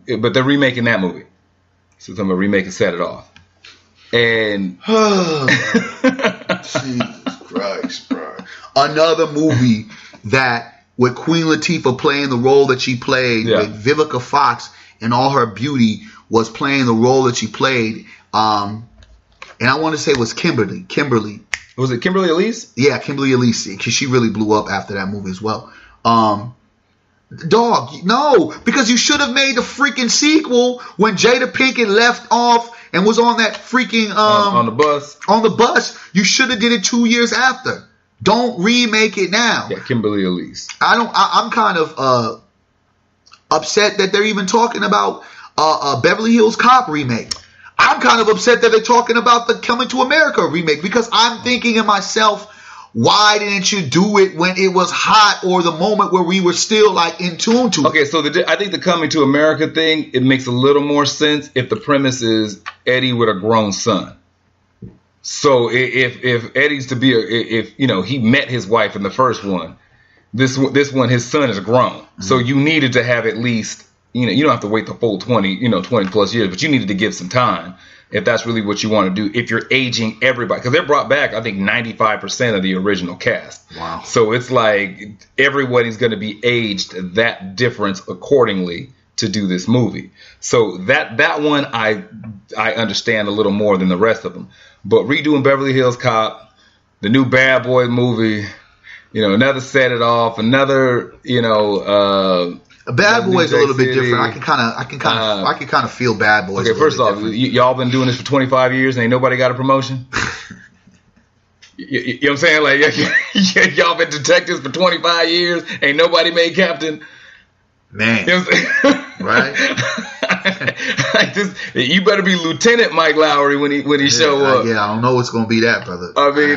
Jada. But they're remaking that movie. So I'm remaking Set It Off. And Jesus Christ, bro! Another movie that with Queen Latifah playing the role that she played, with Vivica Fox in all her beauty was playing the role that she played. And I want to say it was Kimberly. Was it Kimberly Elise? Yeah, Kimberly Elise, because she really blew up after that movie as well. No, because you should have made the freaking sequel when Jada Pinkett left off and was on that freaking on the bus. On the bus, you should have did it 2 years after. Don't remake it now. Yeah, Kimberly Elise. I'm kind of upset that they're even talking about a Beverly Hills Cop remake. I'm kind of upset that they're talking about the Coming to America remake, because I'm thinking to myself, why didn't you do it when it was hot, or the moment where we were still like in tune to it? Okay, so I think the Coming to America thing, it makes a little more sense if the premise is Eddie with a grown son. So if Eddie's to be he met his wife in the first one, this one his son is grown. Mm-hmm. So you needed to have at least, you don't have to wait the full 20 plus years, but you needed to give some time if that's really what you want to do. If you're aging everybody, because they brought back, I think, 95% of the original cast. Wow. So it's like everybody's going to be aged that difference accordingly to do this movie. So that one I understand a little more than the rest of them. But redoing Beverly Hills Cop, the new Bad Boy movie, another Set It Off, another, Bad Boy is a little bit different. I can kind of feel Bad Boys. Okay, first off, y'all been doing this for 25 years and ain't nobody got a promotion. You know what I'm saying? Like y'all been detectives for 25 years, ain't nobody made captain. Man, you know what I'm saying? Right? You better be Lieutenant Mike Lowry when he show up. I don't know what's gonna be that, brother. I mean,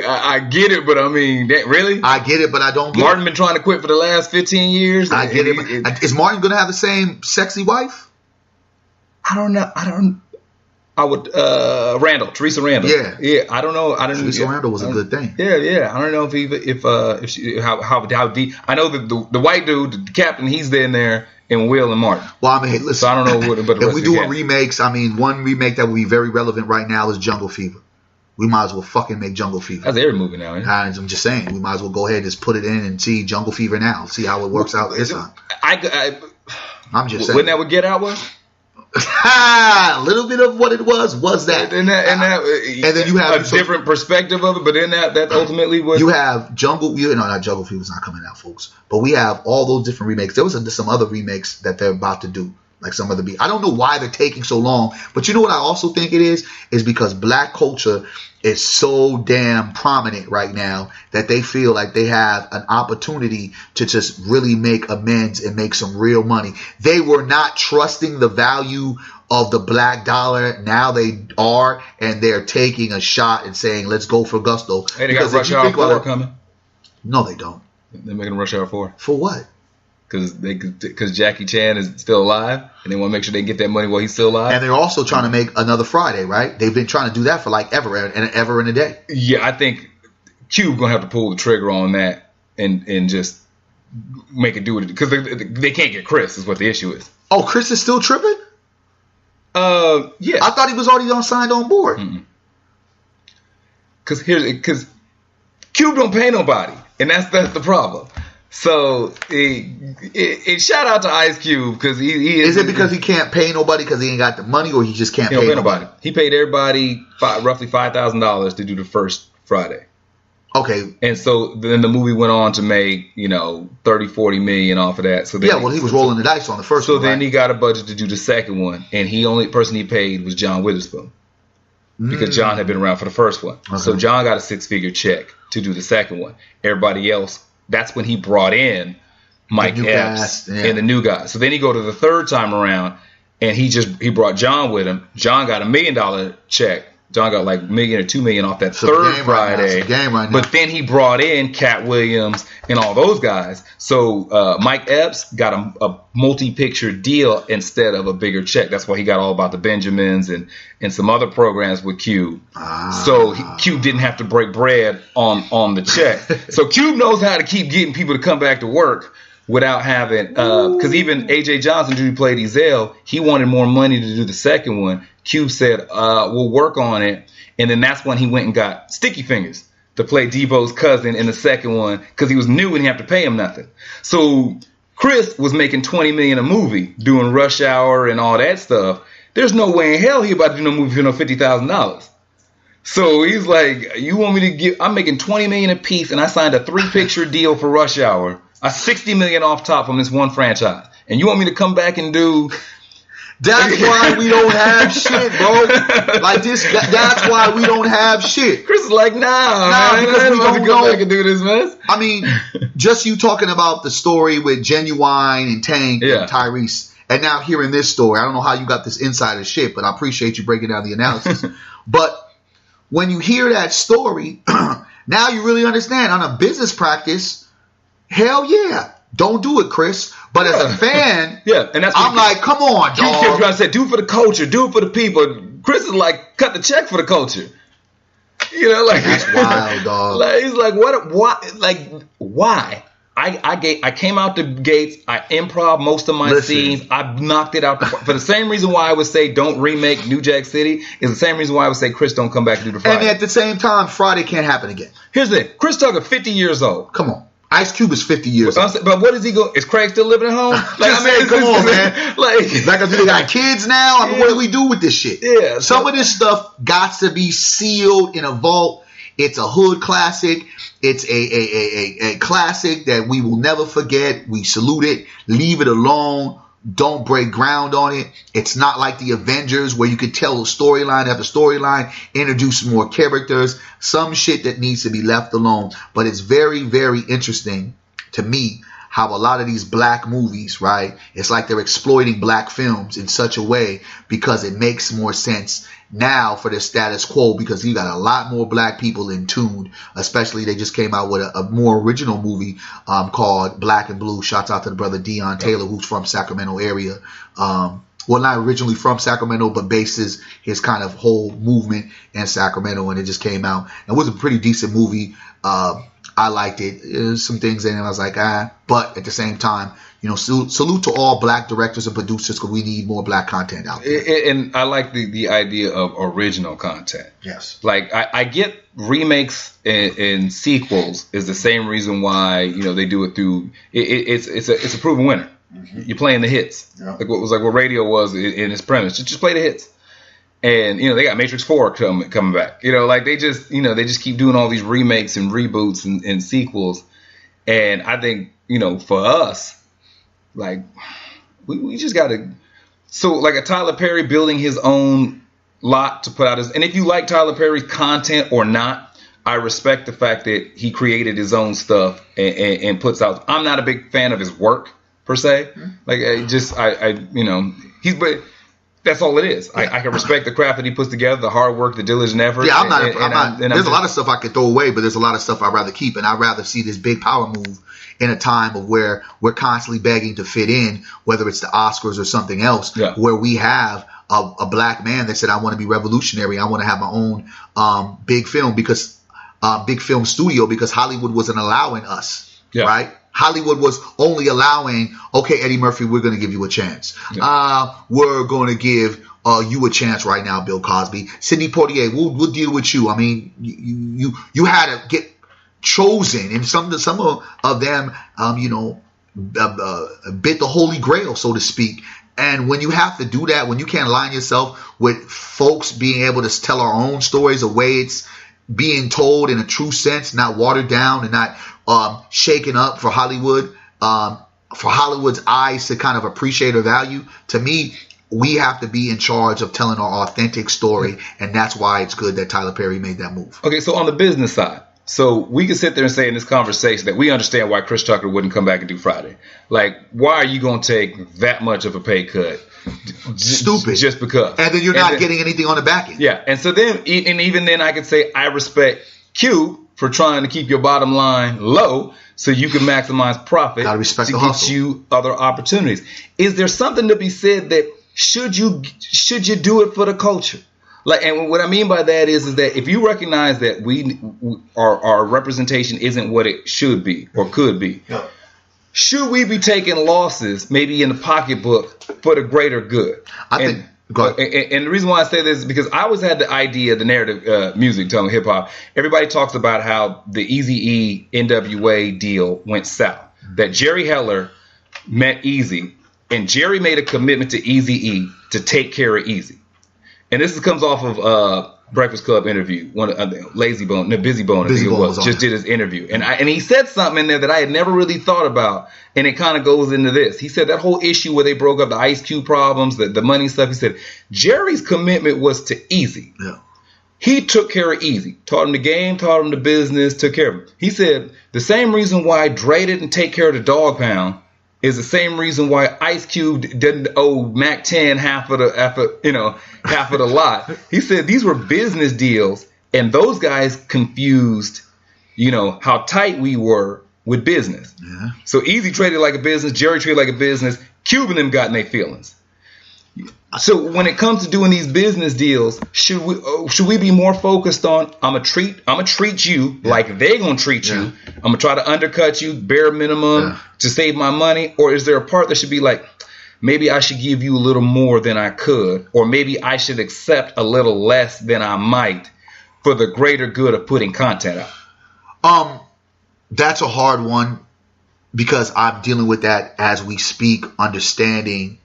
I get it, but I mean, really? I get it, but I don't get Martin it. Been trying to quit for the last 15 years. I get it. Is Martin gonna have the same sexy wife? I don't know. I would Teresa Randall. Yeah. I don't know. Teresa Randall was a good thing. Yeah. I don't know if she, how deep. I know that the white dude, the captain, he's in there, and Will and Martin. Well, I mean, listen. So I don't know what. But the if we doing remakes, I mean, one remake that would be very relevant right now is Jungle Fever. We might as well fucking make Jungle Fever. That's every movie now. Yeah? I'm just saying, we might as well go ahead and just put it in and see Jungle Fever now. See how it works out this time. I'm just saying. Wouldn't that what Get Out was? A little bit of what it was that. And then you have a different perspective of it, but then that ultimately was. You have Jungle Fever's not coming out, folks. But we have all those different remakes. There was some other remakes that they're about to do. Like some other I don't know why they're taking so long, but you know what I also think it is because black culture is so damn prominent right now that they feel like they have an opportunity to just really make amends and make some real money. They were not trusting the value of the black dollar. Now they are, and they're taking a shot and saying, let's go for gusto. Hey, they got Rush Hour 4 coming. No, they don't. They're making Rush Hour 4. For what? Because Jackie Chan is still alive, and they want to make sure they get that money while he's still alive. And they're also trying to make another Friday, right? They've been trying to do that for like ever and a day. Yeah, I think Cube gonna have to pull the trigger on that and just make it do it because they can't get Chris. Is what the issue is. Oh, Chris is still tripping? Yeah. I thought he was already signed on board. Because Cube don't pay nobody, and that's the problem. So, shout out to Ice Cube because he is it because he can't pay nobody because he ain't got the money, or he just can't pay nobody? He paid everybody roughly $5,000 to do the first Friday. Okay. And so then the movie went on to make 30-40 million off of that. So then he was rolling the dice on the first one. So then he got a budget to do the second one, and only person he paid was John Witherspoon because John had been around for the first one. Okay. So John got a 6-figure check to do the second one. Everybody else. That's when he brought in Mike Epps and the new guy. So then he go to the third time around, and he brought John with him. John got $1 million check. John got like $1 million or $2 million off that third Friday. But then he brought in Cat Williams and all those guys. So Mike Epps got a multi-picture deal instead of a bigger check. That's why he got All About the Benjamins and some other programs with Cube. So Cube didn't have to break bread on the check. So Cube knows how to keep getting people to come back to work without having because even AJ Johnson, who played Ezell, he wanted more money to do the second one. Cube said, we'll work on it. And then that's when he went and got Sticky Fingers to play Devo's cousin in the second one because he was new and he didn't have to pay him nothing. So Chris was making $20 million a movie doing Rush Hour and all that stuff. There's no way in hell he about to do no movie for no $50,000. So he's like, you want me to I'm making $20 million a piece, and I signed a 3-picture deal for Rush Hour, a $60 million off top from this one franchise. And you want me to come back and do... That's why we don't have shit, bro. Like this. That's why we don't have shit. Chris is like, nah, man, because we don't to come back and do this, man. I mean, just you talking about the story with Genuine and Tank and Tyrese, and now hearing this story. I don't know how you got this insider shit, but I appreciate you breaking down the analysis. But when you hear that story, now you really understand. On a business practice, hell yeah. Don't do it, Chris. But as a fan, and that's I'm like, come on, dog. You trying to say, do it for the culture, do it for the people. Chris is like, cut the check for the culture. Like that's wild, dog. Like, he's like, what? Why? Like, why? I came out the gates. I improv most of my scenes. I knocked it out for the same reason why I would say don't remake New Jack City is the same reason why I would say Chris don't come back and do the Friday. And at the same time, Friday can't happen again. Here's the thing. Chris Tucker, 50 years old. Come on. Ice Cube is 50 years old. But what is he going? Is Craig still living at home? Come on, man. Like they got kids now. I mean, what do we do with this shit? Yeah. Some of this stuff got to be sealed in a vault. It's a hood classic. It's a classic that we will never forget. We salute it. Leave it alone. Don't break ground on it. It's not like the Avengers where you could tell a storyline after storyline, introduce more characters, some shit that needs to be left alone. But it's very, very interesting to me how a lot of these black movies, right? It's like they're exploiting black films in such a way because it makes more sense now for the status quo because you got a lot more black people in tune. Especially they just came out with a more original movie called Black and Blue. Shouts out to the brother Deion Taylor, who's from Sacramento area. well, not originally from Sacramento, but bases his kind of whole movement in Sacramento, and it just came out. It was a pretty decent movie. I liked it. There's some things in it I was like, but at the same time, salute to all black directors and producers, because we need more black content out there. And I like the idea of original content. Yes. Like I get remakes and sequels is the same reason why they do it through. It's a proven winner. Mm-hmm. You're playing the hits. Yeah. Like what radio was in its premise. Just play the hits. And they got Matrix 4 coming back. Like they just keep doing all these remakes and reboots and sequels. And I think for us, like we just gotta. So like a Tyler Perry building his own lot to put out and if you like Tyler Perry's content or not, I respect the fact that he created his own stuff and puts out. I'm not a big fan of his work per se. Mm-hmm. Like but. That's all it is. Yeah. I can respect the craft that he puts together, the hard work, the diligent effort. Yeah, I'm not. There's a lot of stuff I could throw away, but there's a lot of stuff I'd rather keep, and I'd rather see this big power move in a time of where we're constantly begging to fit in, whether it's the Oscars or something else, where we have a black man that said, I want to be revolutionary. I want to have my own big film studio, because Hollywood wasn't allowing us, right? Hollywood was only allowing, okay, Eddie Murphy, we're going to give you a chance. Yeah. We're going to give you a chance right now, Bill Cosby. Sidney Poitier, we'll deal with you. I mean, you had to get chosen, and some of them, bit the Holy Grail, so to speak. And when you have to do that, when you can't align yourself with folks being able to tell our own stories the way it's being told in a true sense, not watered down and not shaken up for Hollywood, for Hollywood's eyes to kind of appreciate or value. To me, we have to be in charge of telling our authentic story, and that's why it's good that Tyler Perry made that move. Okay, so on the business side, so we can sit there and say in this conversation that we understand why Chris Tucker wouldn't come back and do Friday. Like, why are you going to take that much of a pay cut? Stupid. Just because. And then you're not getting anything on the back end. Yeah, and so then, and even then I could say I respect Q for trying to keep your bottom line low so you can maximize profit to get you other opportunities. Is there something to be said that should you do it for the culture? Like, and what I mean by that is that if you recognize that our representation isn't what it should be or could be, should we be taking losses maybe in the pocketbook for the greater good? And the reason why I say this is because I always had the idea, the narrative music, telling hip hop. Everybody talks about how the Eazy-E NWA deal went south. That Jerry Heller met Eazy, and Jerry made a commitment to Eazy-E to take care of Eazy. And this comes off of Breakfast Club interview. Busy Bone, I think it was, just did his interview, and he said something in there that I had never really thought about, and it kind of goes into this. He said that whole issue where they broke up, the Ice Cube problems, the money stuff. He said Jerry's commitment was to Eazy. Yeah. He took care of Eazy, taught him the game, taught him the business, took care of him. He said the same reason why Dre didn't take care of the Dog Pound is the same reason why Ice Cube didn't owe Mac 10 half of the lot. He said these were business deals, and those guys confused, how tight we were with business. Yeah. So Eazy traded like a business, Jerry traded like a business, Cube and them got in their feelings. So when it comes to doing these business deals, should we be more focused on I'm gonna treat you like they're gonna treat you. I'm gonna try to undercut you bare minimum to save my money, or is there a part that should be like maybe I should give you a little more than I could, or maybe I should accept a little less than I might for the greater good of putting content out? That's a hard one because I'm dealing with that as we speak, understanding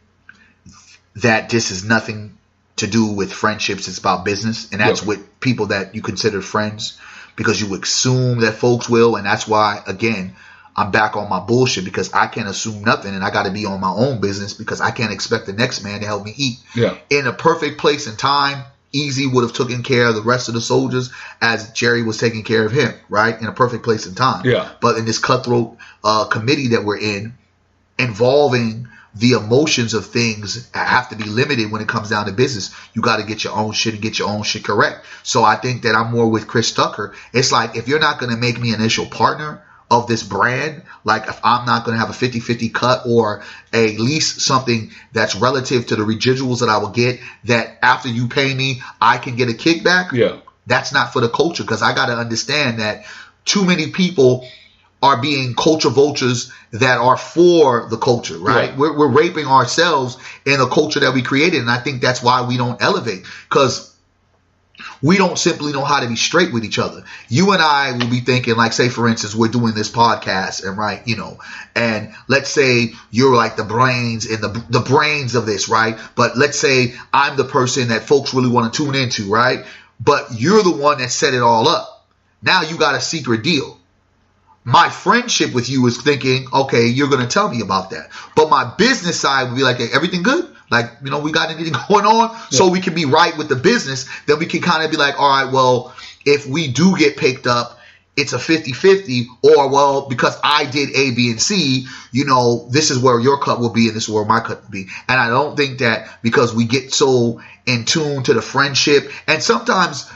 that this is nothing to do with friendships. It's about business. And that's with people that you consider friends, because you assume that folks will. And that's why, again, I'm back on my bullshit, because I can't assume nothing, and I got to be on my own business, because I can't expect the next man to help me eat. Yeah. In a perfect place and time, Eazy would have taken care of the rest of the soldiers as Jerry was taking care of him, right? In a perfect place and time. Yeah. But in this cutthroat committee that we're in, involving the emotions of things have to be limited when it comes down to business. You got to get your own shit and get your own shit correct. So I think that I'm more with Chris Tucker. It's like, if you're not going to make me an initial partner of this brand, like if I'm not going to have a 50-50 cut or at least something that's relative to the residuals that I will get, that after you pay me, I can get a kickback. Yeah. That's not for the culture, because I got to understand that too many people are being culture vultures that are for the culture, right? Yeah. We're raping ourselves in the culture that we created. And I think that's why we don't elevate, because we don't simply know how to be straight with each other. You and I will be thinking, like, say, for instance, we're doing this podcast, and right, you know, and let's say you're like the brains and the brains of this, right? But let's say I'm the person that folks really want to tune into, right? But you're the one that set it all up. Now you got a secret deal. My friendship with you is thinking, okay, you're going to tell me about that. But my business side would be like, hey, everything good? Like, you know, we got anything going on? Yeah. So we can be right with the business. Then we can kind of be like, all right, well, if we do get picked up, it's a 50-50. Or, well, because I did A, B, and C, you know, this is where your cut will be and this is where my cut will be. And I don't think that because we get so in tune to the friendship, and sometimes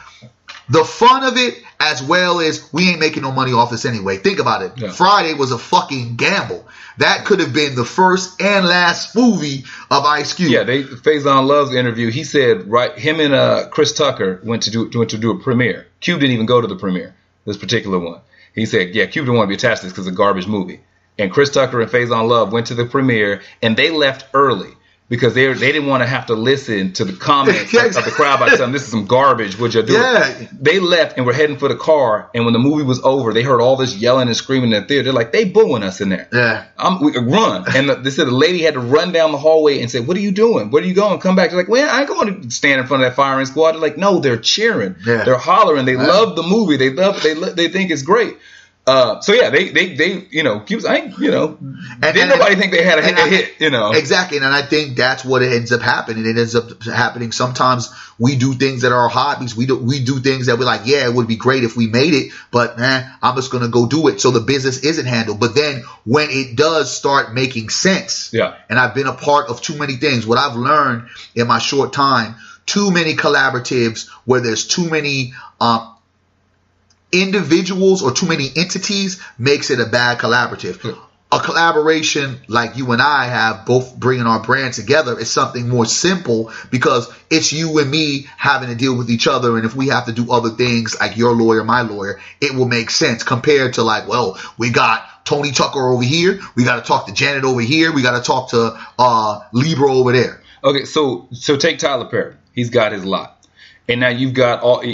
the fun of it, as well as we ain't making no money off this anyway. Think about it. Yeah. Friday was a fucking gamble. That could have been the first and last movie of Ice Cube. Yeah, Faison Love's interview, he said, right, him and Chris Tucker went to do a premiere. Cube didn't even go to the premiere, this particular one. He said, yeah, Cube didn't want to be attached to this because it's a garbage movie. And Chris Tucker and Faison Love went to the premiere, and they left early because they didn't want to have to listen to the comments of the crowd by telling this is some garbage, would you do it? They left and were heading for the car, and when the movie was over, they heard all this yelling and screaming in the theater. They're like, they booing us in there. Yeah. We run. And they said the lady had to run down the hallway and say, what are you doing? Where are you going? Come back. They're like, well, I ain't going to stand in front of that firing squad. They're like, no, they're cheering. Yeah. They're hollering. They love the movie. They think it's great. So yeah, they you know, Cubes, didn't nobody think they had a hit, you know. Exactly, and I think that's what it ends up happening. It ends up happening. Sometimes we do things that are our hobbies. We do things that we're like, yeah, it would be great if we made it, but I'm just gonna go do it. So the business isn't handled. But then when it does start making sense, yeah. And I've been a part of too many things. What I've learned in my short time, too many collaboratives where there's too many individuals or too many entities makes it a bad collaborative. A collaboration like you and I have, both bringing our brand together, is something more simple because it's you and me having to deal with each other. And if we have to do other things like your lawyer, my lawyer, it will make sense compared to like, well, we got Tony Tucker over here. We got to talk to Janet over here. We got to talk to Libra over there. Okay, so take Tyler Perry. He's got his lot. And now you've got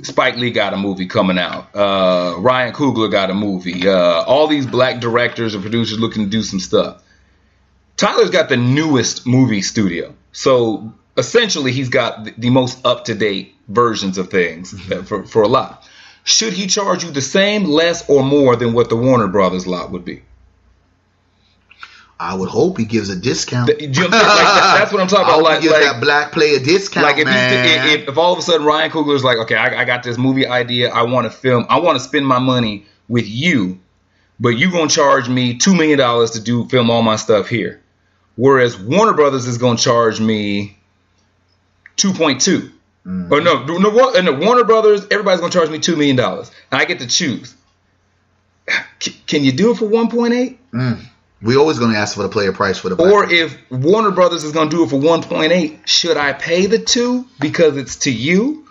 Spike Lee got a movie coming out. Ryan Coogler got a movie. All these black directors and producers looking to do some stuff. Tyler's got the newest movie studio. So essentially he's got the most up-to-date versions of things for a lot. Should he charge you the same, less, or more than what the Warner Brothers lot would be? I would hope he gives a discount. That's what I'm talking about. Like that black player discount. Like if all of a sudden Ryan Coogler's like, okay, I got this movie idea. I want to film. I want to spend my money with you, but you gonna charge me $2 million to film all my stuff here, whereas Warner Brothers is gonna charge me 2.2. Or no, Warner Brothers, everybody's gonna charge me $2 million, and I get to choose. Can you do it for 1.8? We're always going to ask for the player price for the black. Or if Warner Brothers is going to do it for 1.8, should I pay the 2 because it's to you?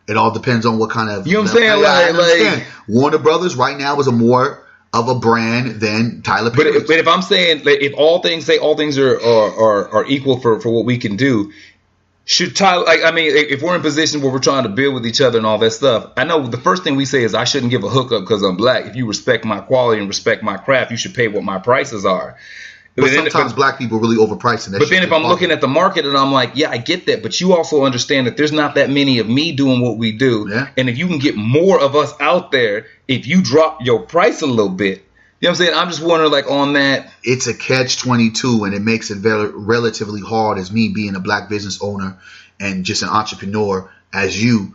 It all depends on what kind of. You know what I'm saying? Like Warner Brothers right now is a more of a brand than Tyler Perry. But if I'm saying if all things are equal for what we can do, should Tyler? If we're in a position where we're trying to build with each other and all that stuff, I know the first thing we say is I shouldn't give a hookup because I'm black. If you respect my quality and respect my craft, you should pay what my prices are. But sometimes black people really overpricing that. But then if I'm looking at the market and I'm like, yeah, I get that, but you also understand that there's not that many of me doing what we do. Yeah. And if you can get more of us out there, if you drop your price a little bit, you know what I'm saying? I'm just wondering, like, on that. It's a catch-22, and it makes it relatively hard as me being a black business owner and just an entrepreneur as you.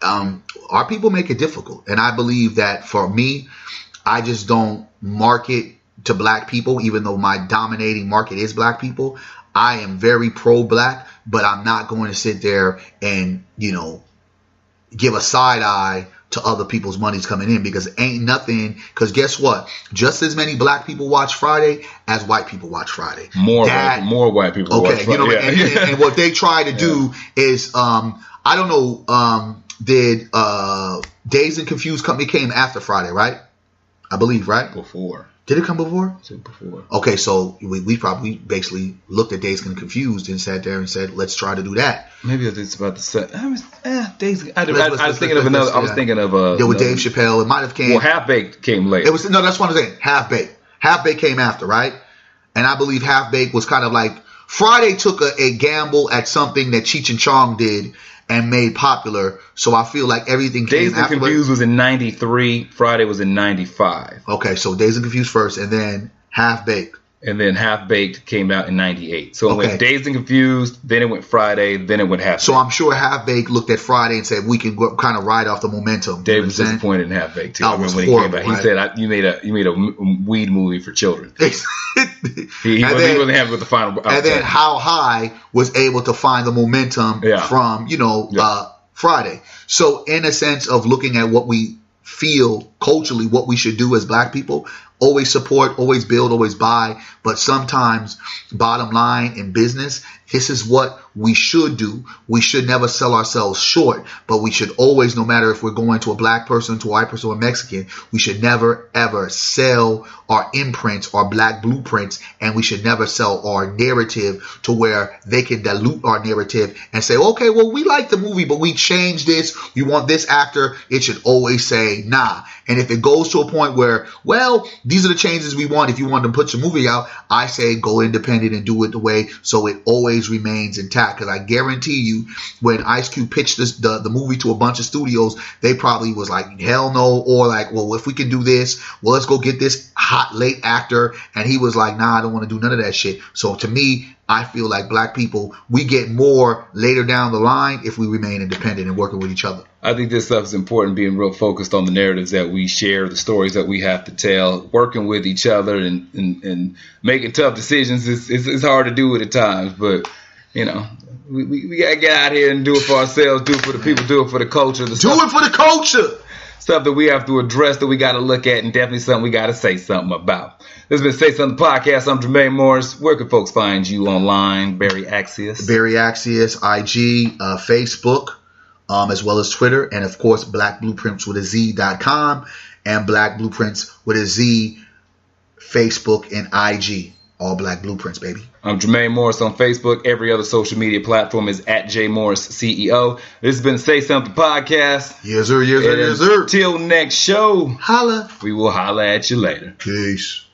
Our people make it difficult. And I believe that for me, I just don't market to black people, even though my dominating market is black people. I am very pro-black, but I'm not going to sit there and, give a side eye to other people's money's coming in, because ain't nothing. Because guess what? Just as many black people watch Friday as white people watch Friday. More white people watch Friday. You know, and what they try to do is, I don't know, did Dazed and Confused company came after Friday, right? I believe, right? Before. Did it come before? Before. Okay, so we probably basically looked at Dazed and Confused and sat there and said, let's try to do that. Maybe it's about the set. Dazed. I was thinking of another. I was thinking of with Dave Chappelle. It might have came. Well, Half Baked came later. That's what I'm saying. Half Baked. Half Baked came after, right? And I believe Half Baked was kind of like Friday took a gamble at something that Cheech and Chong did and made popular. So I feel like everything came Dazed and Confused was in 93. Friday was in 95. Okay, so Dazed and Confused first, and then Half Baked. And then Half Baked came out in 98. So it went Dazed and Confused, then it went Friday, then it went Half Baked. So I'm sure Half Baked looked at Friday and said, we can kind of ride off the momentum. Dave was disappointed in Half Baked too. I remember when he came back. He said, you made a weed movie for children. he wasn't happy with the final outcome. And then How High was able to find the momentum from, Friday. So in a sense of looking at what we feel culturally, what we should do as black people, always support, always build, always buy. But sometimes, bottom line in business, this is what we should do. We should never sell ourselves short, but we should always, no matter if we're going to a black person, to a white person, or a Mexican, we should never, ever sell our imprints, our black blueprints, and we should never sell our narrative to where they can dilute our narrative and say, okay, well, we like the movie, but we changed this. You want this actor. It should always say, nah. And if it goes to a point where, well, these are the changes we want. If you want to put your movie out, I say go independent and do it the way so it always remains intact. Because I guarantee you, when Ice Cube pitched the movie to a bunch of studios, they probably was like, hell no. Or like, well, if we can do this, well, let's go get this hot late actor. And he was like, nah, I don't want to do none of that shit. So to me, I feel like black people, we get more later down the line if we remain independent and working with each other. I think this stuff is important, being real focused on the narratives that we share, the stories that we have to tell, working with each other and making tough decisions. It's hard to do it at times, but, we got to get out here and do it for ourselves, do it for the people, do it for the culture. Do it for the culture. Stuff that we have to address, that we got to look at, and definitely something we got to say something about. This has been Say Something Podcast. I'm Jermaine Morris. Where can folks find you online? Barry Accius. Barry Accius, IG, Facebook, as well as Twitter. And, of course, blackblueprints.com and Black Blueprints with a Z, Facebook and IG. All Black Blueprints, baby. I'm Jermaine Morris on Facebook. Every other social media platform is at JMorrisCEO. This has been Say Something Podcast. Yes, sir. Yes, sir. Yes, sir. Until next show. Holla. We will holla at you later. Peace.